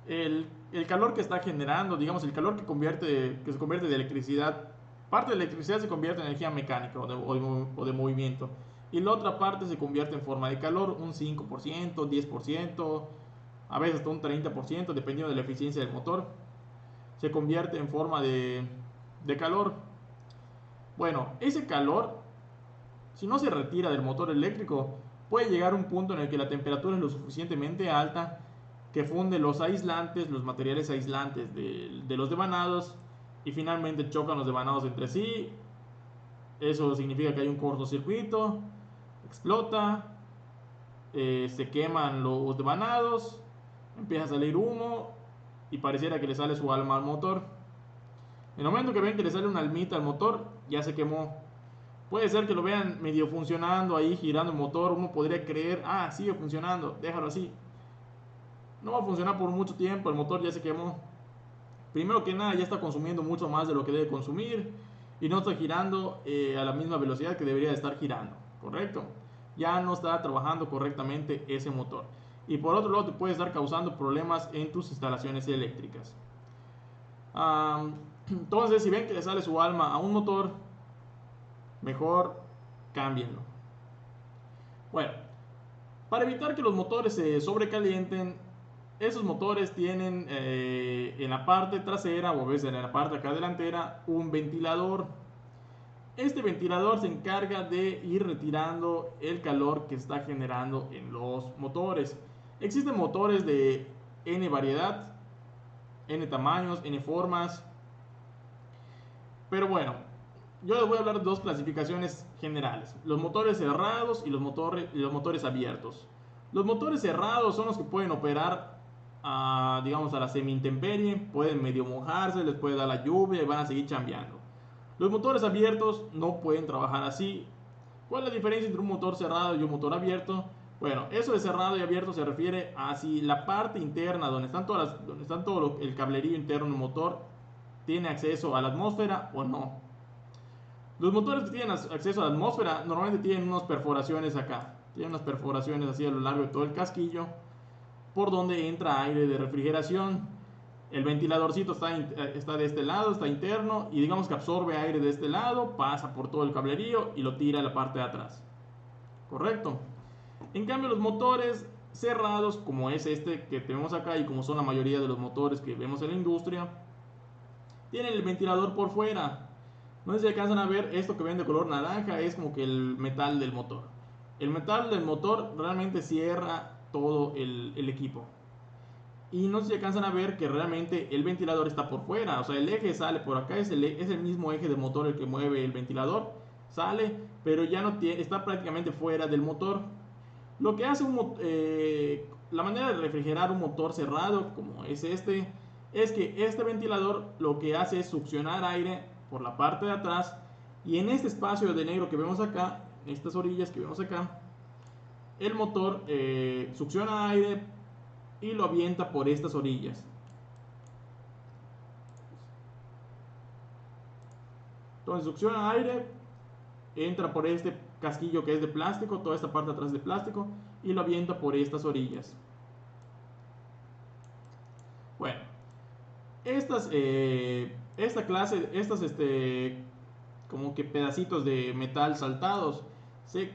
el calor que está generando, digamos el calor que se convierte de electricidad, parte de la electricidad se convierte en energía mecánica o de movimiento, y la otra parte se convierte en forma de calor, un 5%, 10%, a veces hasta un 30%, dependiendo de la eficiencia del motor, se convierte en forma de calor. Bueno, ese calor, si no se retira del motor eléctrico, puede llegar a un punto en el que la temperatura es lo suficientemente alta que funde los aislantes, los materiales aislantes de los devanados, y finalmente chocan los devanados entre sí. Eso significa que hay un cortocircuito, explota, se queman los devanados, empieza a salir humo y pareciera que le sale su alma al motor. En el momento que ven que le sale una almita al motor, ya se quemó. Puede ser que lo vean medio funcionando ahí, girando el motor. Uno podría creer, sigue funcionando, déjalo así. No va a funcionar por mucho tiempo, el motor ya se quemó. Primero que nada, ya está consumiendo mucho más de lo que debe consumir y no está girando a la misma velocidad que debería de estar girando, ¿correcto? Ya no está trabajando correctamente ese motor. Y por otro lado, te puede estar causando problemas en tus instalaciones eléctricas. Entonces, si ven que le sale su alma a un motor, mejor cámbienlo. Bueno, para evitar que los motores se sobrecalienten, esos motores tienen en la parte trasera o a veces en la parte acá delantera un ventilador. Este ventilador se encarga de ir retirando el calor que está generando en los motores. Existen motores de N variedad, N tamaños, N formas. Pero bueno, yo les voy a hablar de dos clasificaciones generales: los motores cerrados y los motores abiertos. Los motores cerrados son los que pueden operar digamos a la semi-intemperie, pueden medio mojarse, les puede dar la lluvia y van a seguir chambeando. Los motores abiertos no pueden trabajar así. ¿Cuál es la diferencia entre un motor cerrado y un motor abierto? Bueno, eso de cerrado y abierto se refiere a si la parte interna, donde están todo el cablerío interno del motor, tiene acceso a la atmósfera o no. Los motores que tienen acceso a la atmósfera normalmente tienen unas perforaciones acá. Tienen unas perforaciones así a lo largo de todo el casquillo, por donde entra aire de refrigeración. El ventiladorcito está de este lado, está interno, y digamos que absorbe aire de este lado, pasa por todo el cablerío y lo tira a la parte de atrás. ¿Correcto? En cambio, los motores cerrados, como es este que tenemos acá y como son la mayoría de los motores que vemos en la industria, tienen el ventilador por fuera. No sé si alcanzan a ver, esto que ven de color naranja es como que el metal del motor. El metal del motor realmente cierra todo el equipo. Y no sé si alcanzan a ver que realmente el ventilador está por fuera. O sea, el eje sale por acá, es el mismo eje de motor el que mueve el ventilador. Sale, pero ya no tiene, está prácticamente fuera del motor. Lo que hace la manera de refrigerar un motor cerrado, como es este, es que este ventilador lo que hace es succionar aire por la parte de atrás, y en este espacio de negro que vemos acá, en estas orillas que vemos acá, el motor succiona aire y lo avienta por estas orillas. Entonces succiona aire entra por este casquillo que es de plástico, toda esta parte atrás de plástico, y lo avienta por estas orillas. Bueno, esta clase, como que pedacitos de metal saltados se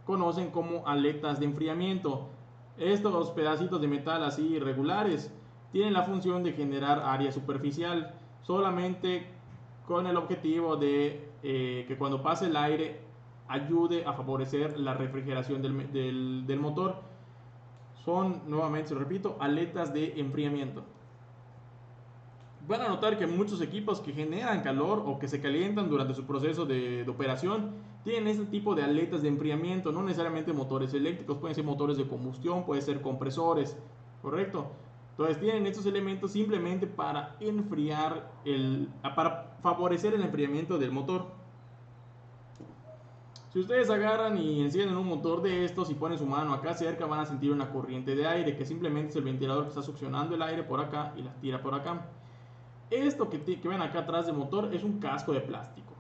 conocen como aletas de enfriamiento. Estos pedacitos de metal así irregulares tienen la función de generar área superficial solamente con el objetivo de que cuando pase el aire ayude a favorecer la refrigeración del motor. Son, nuevamente se lo repito, aletas de enfriamiento. Van a notar que muchos equipos que generan calor o que se calientan durante su proceso de operación tienen este tipo de aletas de enfriamiento, no necesariamente motores eléctricos, pueden ser motores de combustión, pueden ser compresores, ¿correcto? Entonces tienen estos elementos simplemente para enfriar, para favorecer el enfriamiento del motor. Si ustedes agarran y encienden un motor de estos y ponen su mano acá cerca, van a sentir una corriente de aire, que simplemente es el ventilador que está succionando el aire por acá y la tira por acá. Esto que ven acá atrás del motor es un casco de plástico.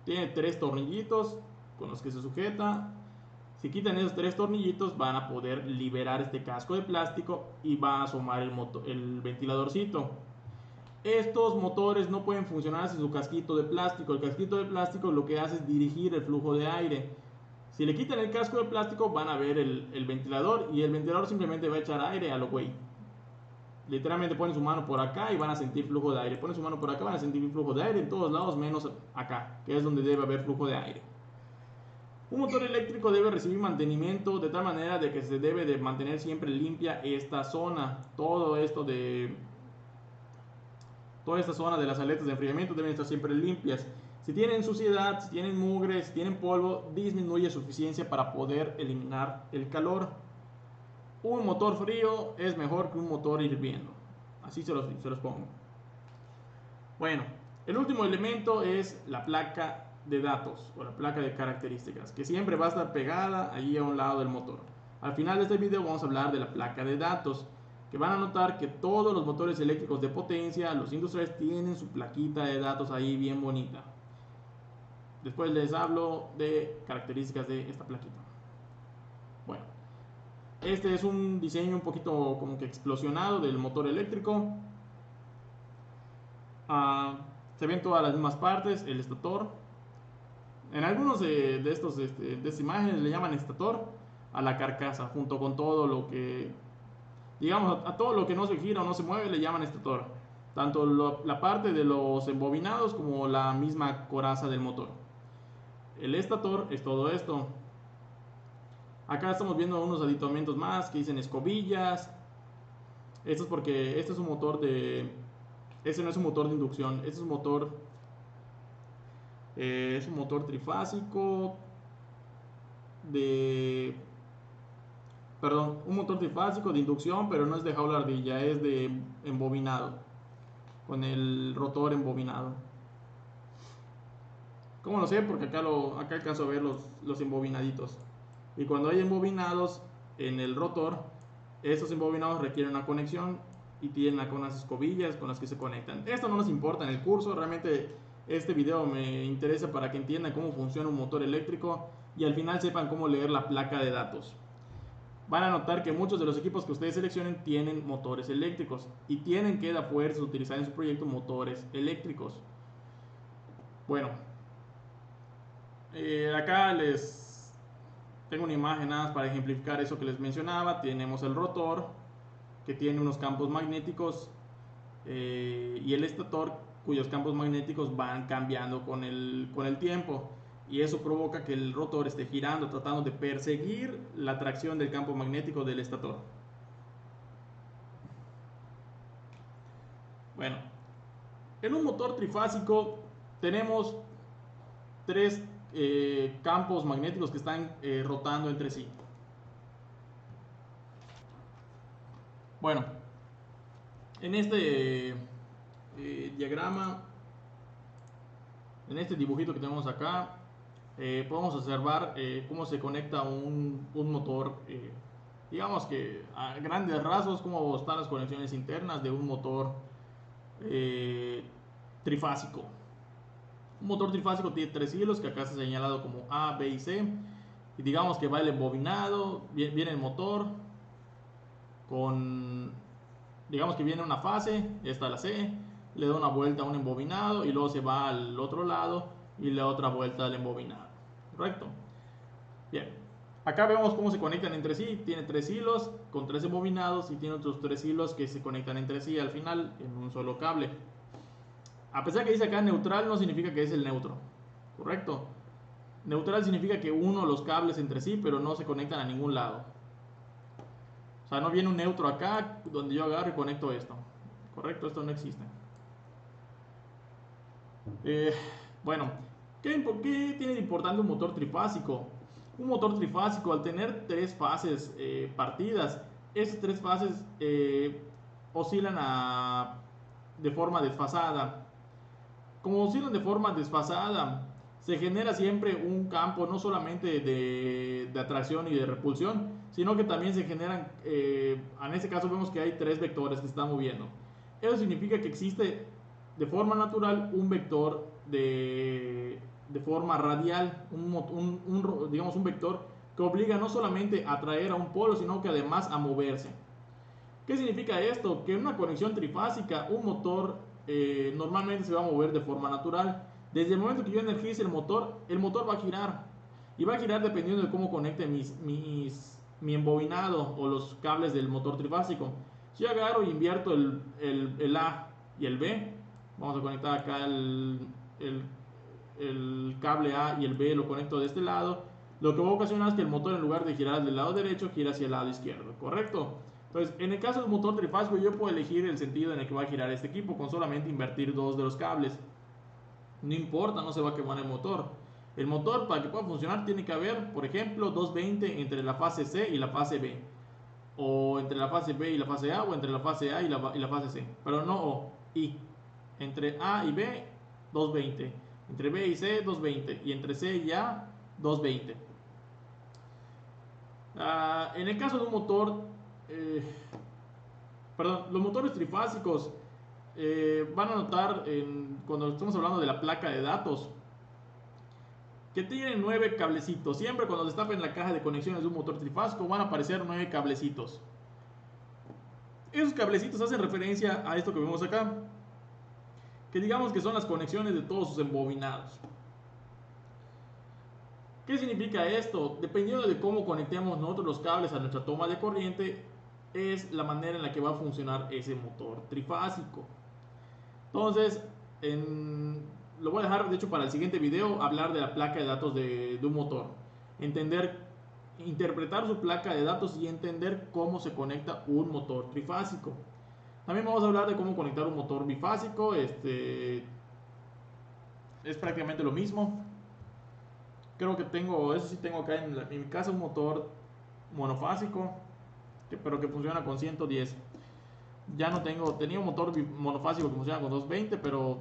Tiene 3 tornillitos con los que se sujeta. Si quitan esos 3 tornillitos van a poder liberar este casco de plástico y va a asomar el ventiladorcito. Estos motores no pueden funcionar sin su casquito de plástico. El casquito de plástico lo que hace es dirigir el flujo de aire. Si le quitan el casco de plástico van a ver el ventilador y el ventilador simplemente va a echar aire a lo güey. Literalmente ponen su mano por acá y van a sentir flujo de aire. Ponen su mano por acá, van a sentir flujo de aire en todos lados menos acá, que es donde debe haber flujo de aire. Un motor eléctrico debe recibir mantenimiento de tal manera de que se debe de mantener siempre limpia esta zona. Toda esta zona de las aletas de enfriamiento deben estar siempre limpias. Si tienen suciedad, si tienen mugre, si tienen polvo, disminuye su eficiencia para poder eliminar el calor. Un motor frío es mejor que un motor hirviendo. Así se los pongo. Bueno, el último elemento es la placa de datos o la placa de características, que siempre va a estar pegada ahí a un lado del motor. Al final de este video vamos a hablar de la placa de datos, que van a notar que todos los motores eléctricos de potencia, los industriales, tienen su plaquita de datos ahí bien bonita. Después les hablo de características de esta plaquita. Bueno. Este es un diseño un poquito como que explosionado del motor eléctrico. Se ven todas las mismas partes, el estator. En algunos de estas imágenes le llaman estator a la carcasa, junto con todo lo que, digamos, a todo lo que no se gira o no se mueve le llaman estator. Tanto la parte de los embobinados como la misma coraza del motor. El estator es todo esto. Acá estamos viendo unos aditamentos más que dicen escobillas. Esto es porque este es un motor este no es un motor de inducción, este es un motor trifásico un motor trifásico de inducción, pero no es de jaula ardilla, es de embobinado, con el rotor embobinado. ¿Cómo lo sé? Porque acá alcanzo a ver los embobinaditos. Y cuando hay embobinados en el rotor, estos embobinados requieren una conexión y tienen acá unas escobillas con las que se conectan. Esto no nos importa en el curso, realmente este video me interesa para que entiendan cómo funciona un motor eléctrico y al final sepan cómo leer la placa de datos. Van a notar que muchos de los equipos que ustedes seleccionen tienen motores eléctricos y tienen que a fuerza utilizar en su proyecto motores eléctricos. Bueno, acá les tengo una imagen nada más para ejemplificar eso que les mencionaba. Tenemos el rotor que tiene unos campos magnéticos y el estator cuyos campos magnéticos van cambiando con el tiempo, y eso provoca que el rotor esté girando tratando de perseguir la atracción del campo magnético del estator. Bueno, en un motor trifásico tenemos 3 campos magnéticos que están rotando entre sí. Bueno, en este diagrama, en este dibujito que tenemos acá, podemos observar cómo se conecta un motor, digamos que a grandes rasgos cómo están las conexiones internas de un motor trifásico. Un motor trifásico tiene 3 hilos que acá está señalado como A, B y C. Y digamos que va el embobinado, viene el motor con, digamos que viene una fase, esta es la C, le da una vuelta a un embobinado y luego se va al otro lado y le da otra vuelta al embobinado. ¿Correcto? Bien. Acá vemos cómo se conectan entre sí. Tiene 3 hilos con 3 embobinados y tiene otros 3 hilos que se conectan entre sí al final en un solo cable. A pesar que dice acá neutral, no significa que es el neutro. ¿Correcto? Neutral significa que uno los cables entre sí, pero no se conectan a ningún lado. O sea, no viene un neutro acá donde yo agarro y conecto esto. ¿Correcto? Esto no existe. Bueno, ¿qué tiene de importante un motor trifásico? Un motor trifásico, al tener 3 fases partidas, esas 3 fases oscilan de forma desfasada. Como oscilan de forma desfasada, se genera siempre un campo no solamente de atracción y de repulsión, sino que también se generan, en este caso vemos que hay 3 vectores que se están moviendo. Eso significa que existe de forma natural un vector de forma radial, digamos un vector que obliga no solamente a atraer a un polo, sino que además a moverse. ¿Qué significa esto? Que en una conexión trifásica un motor normalmente se va a mover de forma natural. Desde el momento que yo energice el motor va a girar. Y va a girar dependiendo de cómo conecte mi embobinado o los cables del motor trifásico. Si yo agarro y invierto el A y el B, vamos a conectar acá el cable A y el B, lo conecto de este lado. Lo que va a ocasionar es que el motor, en lugar de girar del lado derecho, gira hacia el lado izquierdo, ¿correcto? Entonces, en el caso del motor trifásico, yo puedo elegir el sentido en el que va a girar este equipo con solamente invertir 2 de los cables. No importa, no se va a quemar el motor. El motor, para que pueda funcionar, tiene que haber, por ejemplo, 220 entre la fase C y la fase B. O entre la fase B y la fase A, o entre la fase A y la fase C. Pero no O, I. Entre A y B, 220. Entre B y C, 220. Y entre C y A, 220. En el caso de un motor, los motores trifásicos van a notar cuando estamos hablando de la placa de datos que tienen 9 cablecitos. Siempre cuando destapen la caja de conexiones de un motor trifásico van a aparecer 9 cablecitos. Esos cablecitos hacen referencia a esto que vemos acá, que digamos que son las conexiones de todos sus embobinados. ¿Qué significa esto? Dependiendo de cómo conectemos nosotros los cables a nuestra toma de corriente, es la manera en la que va a funcionar ese motor trifásico. Entonces, lo voy a dejar de hecho para el siguiente video, hablar de la placa de datos de un motor. Interpretar su placa de datos y entender cómo se conecta un motor trifásico. También vamos a hablar de cómo conectar un motor bifásico. Es prácticamente lo mismo. Creo que eso sí tengo acá en mi casa un motor monofásico, pero que funciona con 110. Ya no tenía un motor monofásico que funciona con 220, pero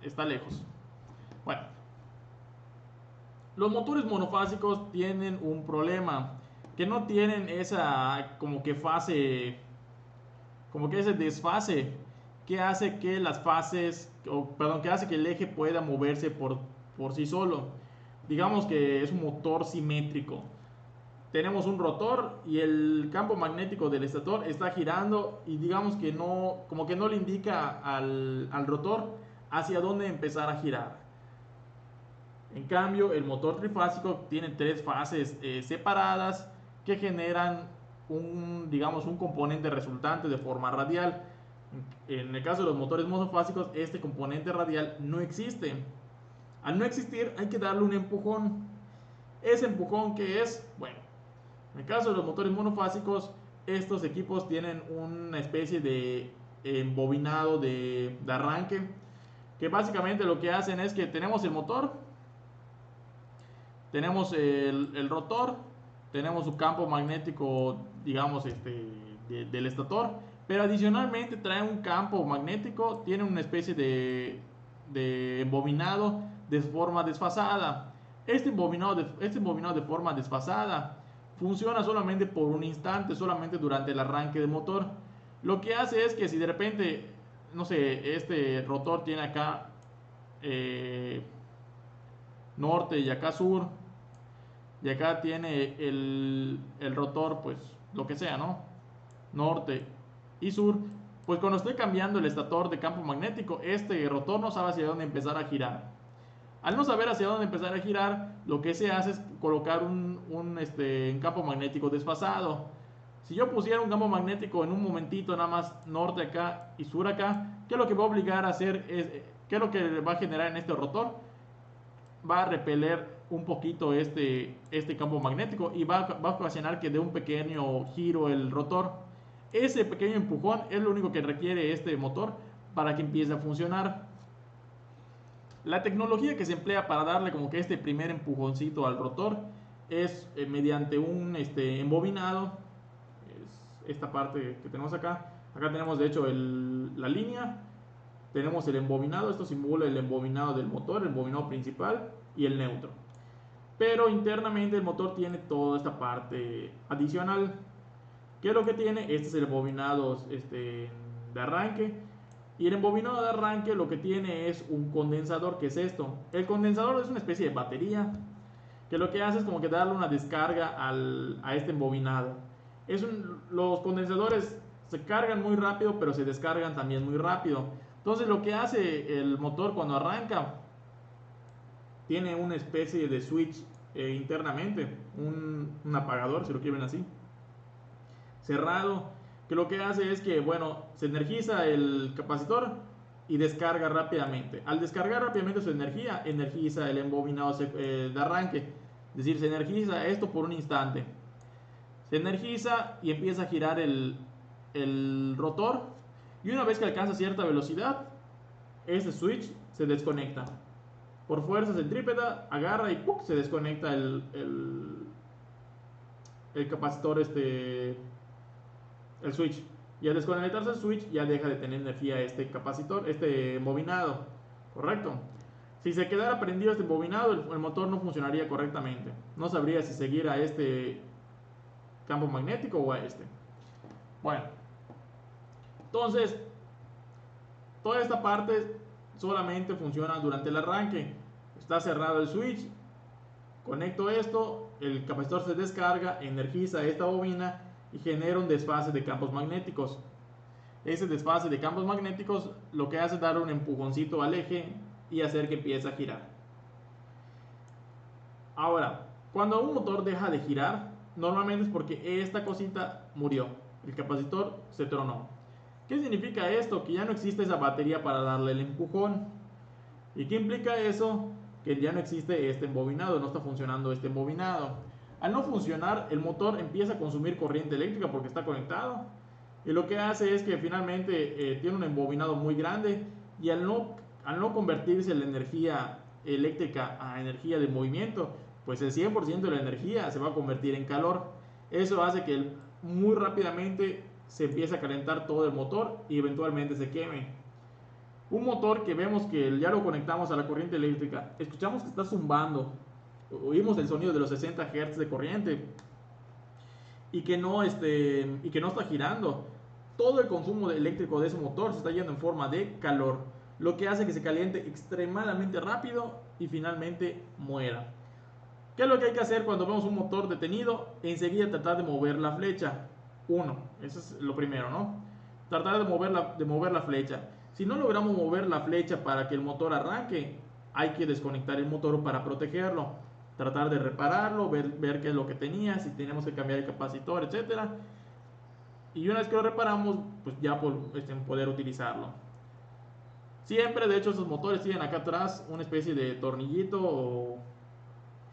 está lejos. Bueno, los motores monofásicos tienen un problema, que no tienen esa como que ese desfase que hace que las fases, que hace que el eje pueda moverse por sí solo. Digamos que es un motor simétrico. Tenemos un rotor y el campo magnético del estator está girando y digamos que como que no le indica al rotor hacia dónde empezar a girar. En cambio, el motor trifásico tiene 3 fases separadas que generan digamos, un componente resultante de forma radial. En el caso de los motores monofásicos, este componente radial no existe. Al no existir, hay que darle un empujón. Ese empujón, ¿qué es? Bueno, en el caso de los motores monofásicos, estos equipos tienen una especie de embobinado de arranque, que básicamente lo que hacen es que tenemos el motor, tenemos el rotor, tenemos su campo magnético, digamos, del estator, pero adicionalmente trae un campo magnético, tiene una especie de embobinado de forma desfasada. Este embobinado de forma desfasada funciona solamente por un instante, solamente durante el arranque del motor. Lo que hace es que si de repente, no sé, este rotor tiene acá norte y acá sur, y acá tiene el rotor, pues lo que sea, ¿no? Norte y sur, pues cuando estoy cambiando el estator de campo magnético, este rotor no sabe hacia dónde empezar a girar. Al no saber hacia dónde empezar a girar, lo que se hace es colocar un campo magnético desfasado. Si yo pusiera un campo magnético en un momentito, nada más norte acá y sur acá, ¿qué es lo que va a obligar a hacer? ¿Qué es lo que va a generar en este rotor? Va a repeler un poquito este campo magnético y va a ocasionar que dé un pequeño giro el rotor. Ese pequeño empujón es lo único que requiere este motor para que empiece a funcionar. La tecnología que se emplea para darle como que este primer empujoncito al rotor es mediante un embobinado. Es esta parte que tenemos acá. Acá tenemos de hecho la línea. Tenemos el embobinado. Esto simula el embobinado del motor, el embobinado principal y el neutro. Pero internamente el motor tiene toda esta parte adicional. ¿Qué es lo que tiene? Este es el embobinado de arranque. Y el embobinado de arranque lo que tiene es un condensador, que es esto. El condensador es una especie de batería que lo que hace es como que darle una descarga a este embobinado. Los condensadores se cargan muy rápido, pero se descargan también muy rápido. Entonces lo que hace el motor cuando arranca, tiene una especie de switch internamente, un apagador, si lo quieren así, cerrado, que lo que hace es que, bueno, se energiza el capacitor y descarga rápidamente. Al descargar rápidamente su energía, energiza el embobinado de arranque. Es decir, se energiza esto por un instante. Se energiza y empieza a girar el rotor. Y una vez que alcanza cierta velocidad, este switch se desconecta. Por fuerza centrípeta, agarra y ¡pum!, se desconecta el capacitor, el switch. Y al desconectarse el switch ya deja de tener energía este capacitor, este embobinado. ¿Correcto? Si se quedara prendido este embobinado, el motor no funcionaría correctamente. No sabría si seguir a este campo magnético o a este. Bueno, entonces, toda esta parte solamente funciona durante el arranque. Está cerrado el switch, conecto esto, el capacitor se descarga, energiza esta bobina y genera un desfase de campos magnéticos. Ese desfase de campos magnéticos lo que hace es dar un empujoncito al eje y hacer que empiece a girar. Ahora, cuando un motor deja de girar, normalmente es porque esta cosita murió, el capacitor se tronó. ¿Qué significa esto? Que ya no existe esa batería para darle el empujón. ¿Y qué implica eso? Que ya no existe este embobinado, no está funcionando este embobinado. Al no funcionar, el motor empieza a consumir corriente eléctrica porque está conectado. Y lo que hace es que finalmente tiene un embobinado muy grande y al no convertirse la energía eléctrica a energía de movimiento, pues el 100% de la energía se va a convertir en calor. Eso hace que muy rápidamente se empiece a calentar todo el motor y eventualmente se queme. Un motor que vemos que ya lo conectamos a la corriente eléctrica, escuchamos que está zumbando, oímos el sonido de los 60 Hz de corriente y que no está girando. Todo el consumo eléctrico de ese motor se está yendo en forma de calor, lo que hace que se caliente extremadamente rápido y finalmente muera. ¿Qué es lo que hay que hacer cuando vemos un motor detenido? Enseguida tratar de mover la flecha. Eso es lo primero, ¿no? Tratar de mover la flecha. Si no logramos mover la flecha para que el motor arranque, hay que desconectar el motor para protegerlo. Tratar de repararlo, ver qué es lo que tenía, si tenemos que cambiar el capacitor, etc. Y una vez que lo reparamos, pues ya poder utilizarlo. Siempre, de hecho, esos motores tienen acá atrás una especie de tornillito o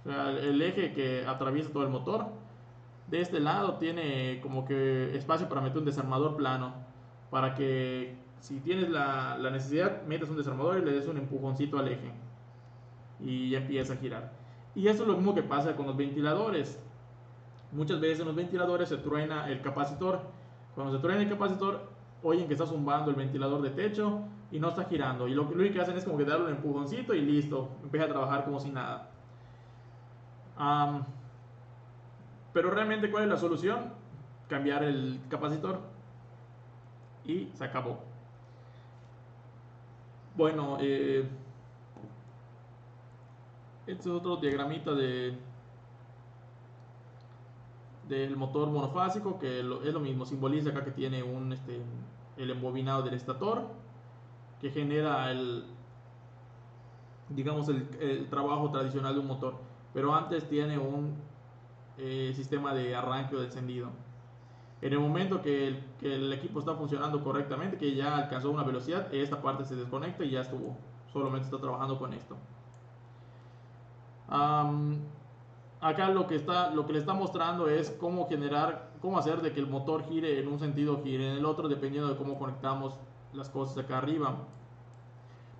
sea, el eje que atraviesa todo el motor. De este lado tiene como que espacio para meter un desarmador plano, para que si tienes la necesidad, metas un desarmador y le des un empujoncito al eje y ya empieza a girar. Y eso es lo mismo que pasa con los ventiladores. Muchas veces en los ventiladores se truena el capacitor. Cuando se truena el capacitor, oyen que está zumbando el ventilador de techo y no está girando. Y lo único que hacen es como que darle un empujoncito y listo, empieza a trabajar como si nada. Pero realmente, ¿cuál es la solución? Cambiar el capacitor y se acabó. Bueno, Este es otro diagramita del motor monofásico, que es lo mismo, simboliza acá que tiene el embobinado del estator, que genera digamos, el trabajo tradicional de un motor, pero antes tiene un sistema de arranque o de encendido. En el momento que el equipo está funcionando correctamente, que ya alcanzó una velocidad, esta parte se desconecta y ya estuvo, solamente está trabajando con esto. Acá lo que le está mostrando es cómo hacer de que el motor gire en un sentido, gire en el otro, dependiendo de cómo conectamos las cosas acá arriba.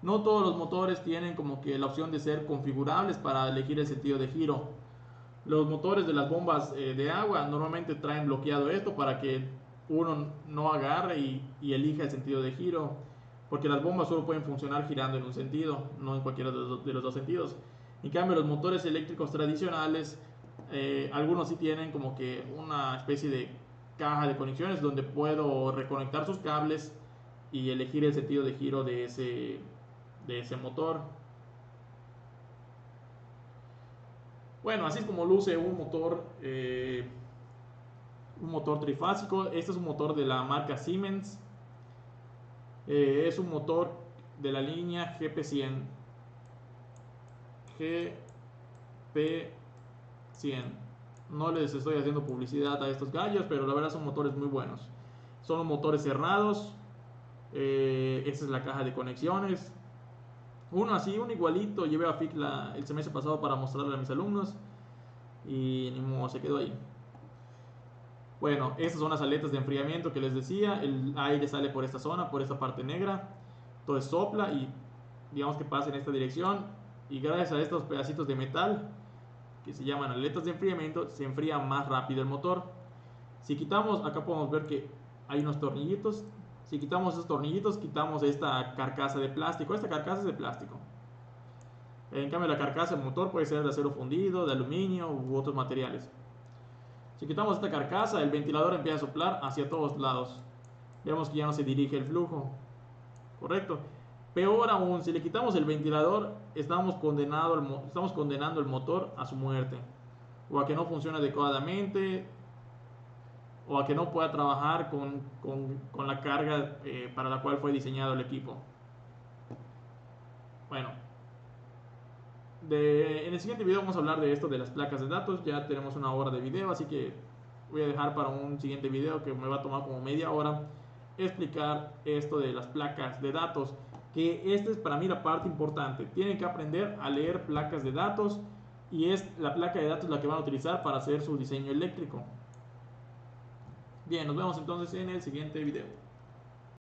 No todos los motores tienen como que la opción de ser configurables para elegir el sentido de giro. Los motores de las bombas de agua normalmente traen bloqueado esto para que uno no agarre y elija el sentido de giro, porque las bombas solo pueden funcionar girando en un sentido, no en cualquiera de los dos sentidos. En cambio, los motores eléctricos tradicionales, algunos sí tienen como que una especie de caja de conexiones donde puedo reconectar sus cables y elegir el sentido de giro de ese motor. Bueno, así es como luce un motor trifásico. Este es un motor de la marca Siemens. Es un motor de la línea GP100. GP100. No les estoy haciendo publicidad a estos gallos, pero la verdad son motores muy buenos. Son motores cerrados. Esta es la caja de conexiones. Uno así, uno igualito. Llevé a FIC el semestre pasado para mostrarle a mis alumnos. Y ni modo, se quedó ahí. Bueno, estas son las aletas de enfriamiento que les decía. El aire sale por esta zona, por esta parte negra. Entonces sopla y digamos que pasa en esta dirección. Y gracias a estos pedacitos de metal que se llaman aletas de enfriamiento, se enfría más rápido el motor. Si quitamos, acá podemos ver que hay unos tornillitos. Si quitamos esos tornillitos, quitamos esta carcasa de plástico. Esta carcasa es de plástico. En cambio, la carcasa del motor puede ser de acero fundido, de aluminio u otros materiales. Si quitamos esta carcasa, el ventilador empieza a soplar hacia todos lados. Vemos que ya no se dirige el flujo. ¿Correcto? Peor aún, si le quitamos el ventilador, estamos condenando el motor a su muerte. O a que no funcione adecuadamente. O a que no pueda trabajar con la carga para la cual fue diseñado el equipo. Bueno. En el siguiente video vamos a hablar de esto de las placas de datos. Ya tenemos una hora de video, así que voy a dejar para un siguiente video que me va a tomar como media hora explicar esto de las placas de datos, que esta es para mí la parte importante. Tienen que aprender a leer placas de datos y es la placa de datos la que van a utilizar para hacer su diseño eléctrico. Bien, nos vemos entonces en el siguiente video.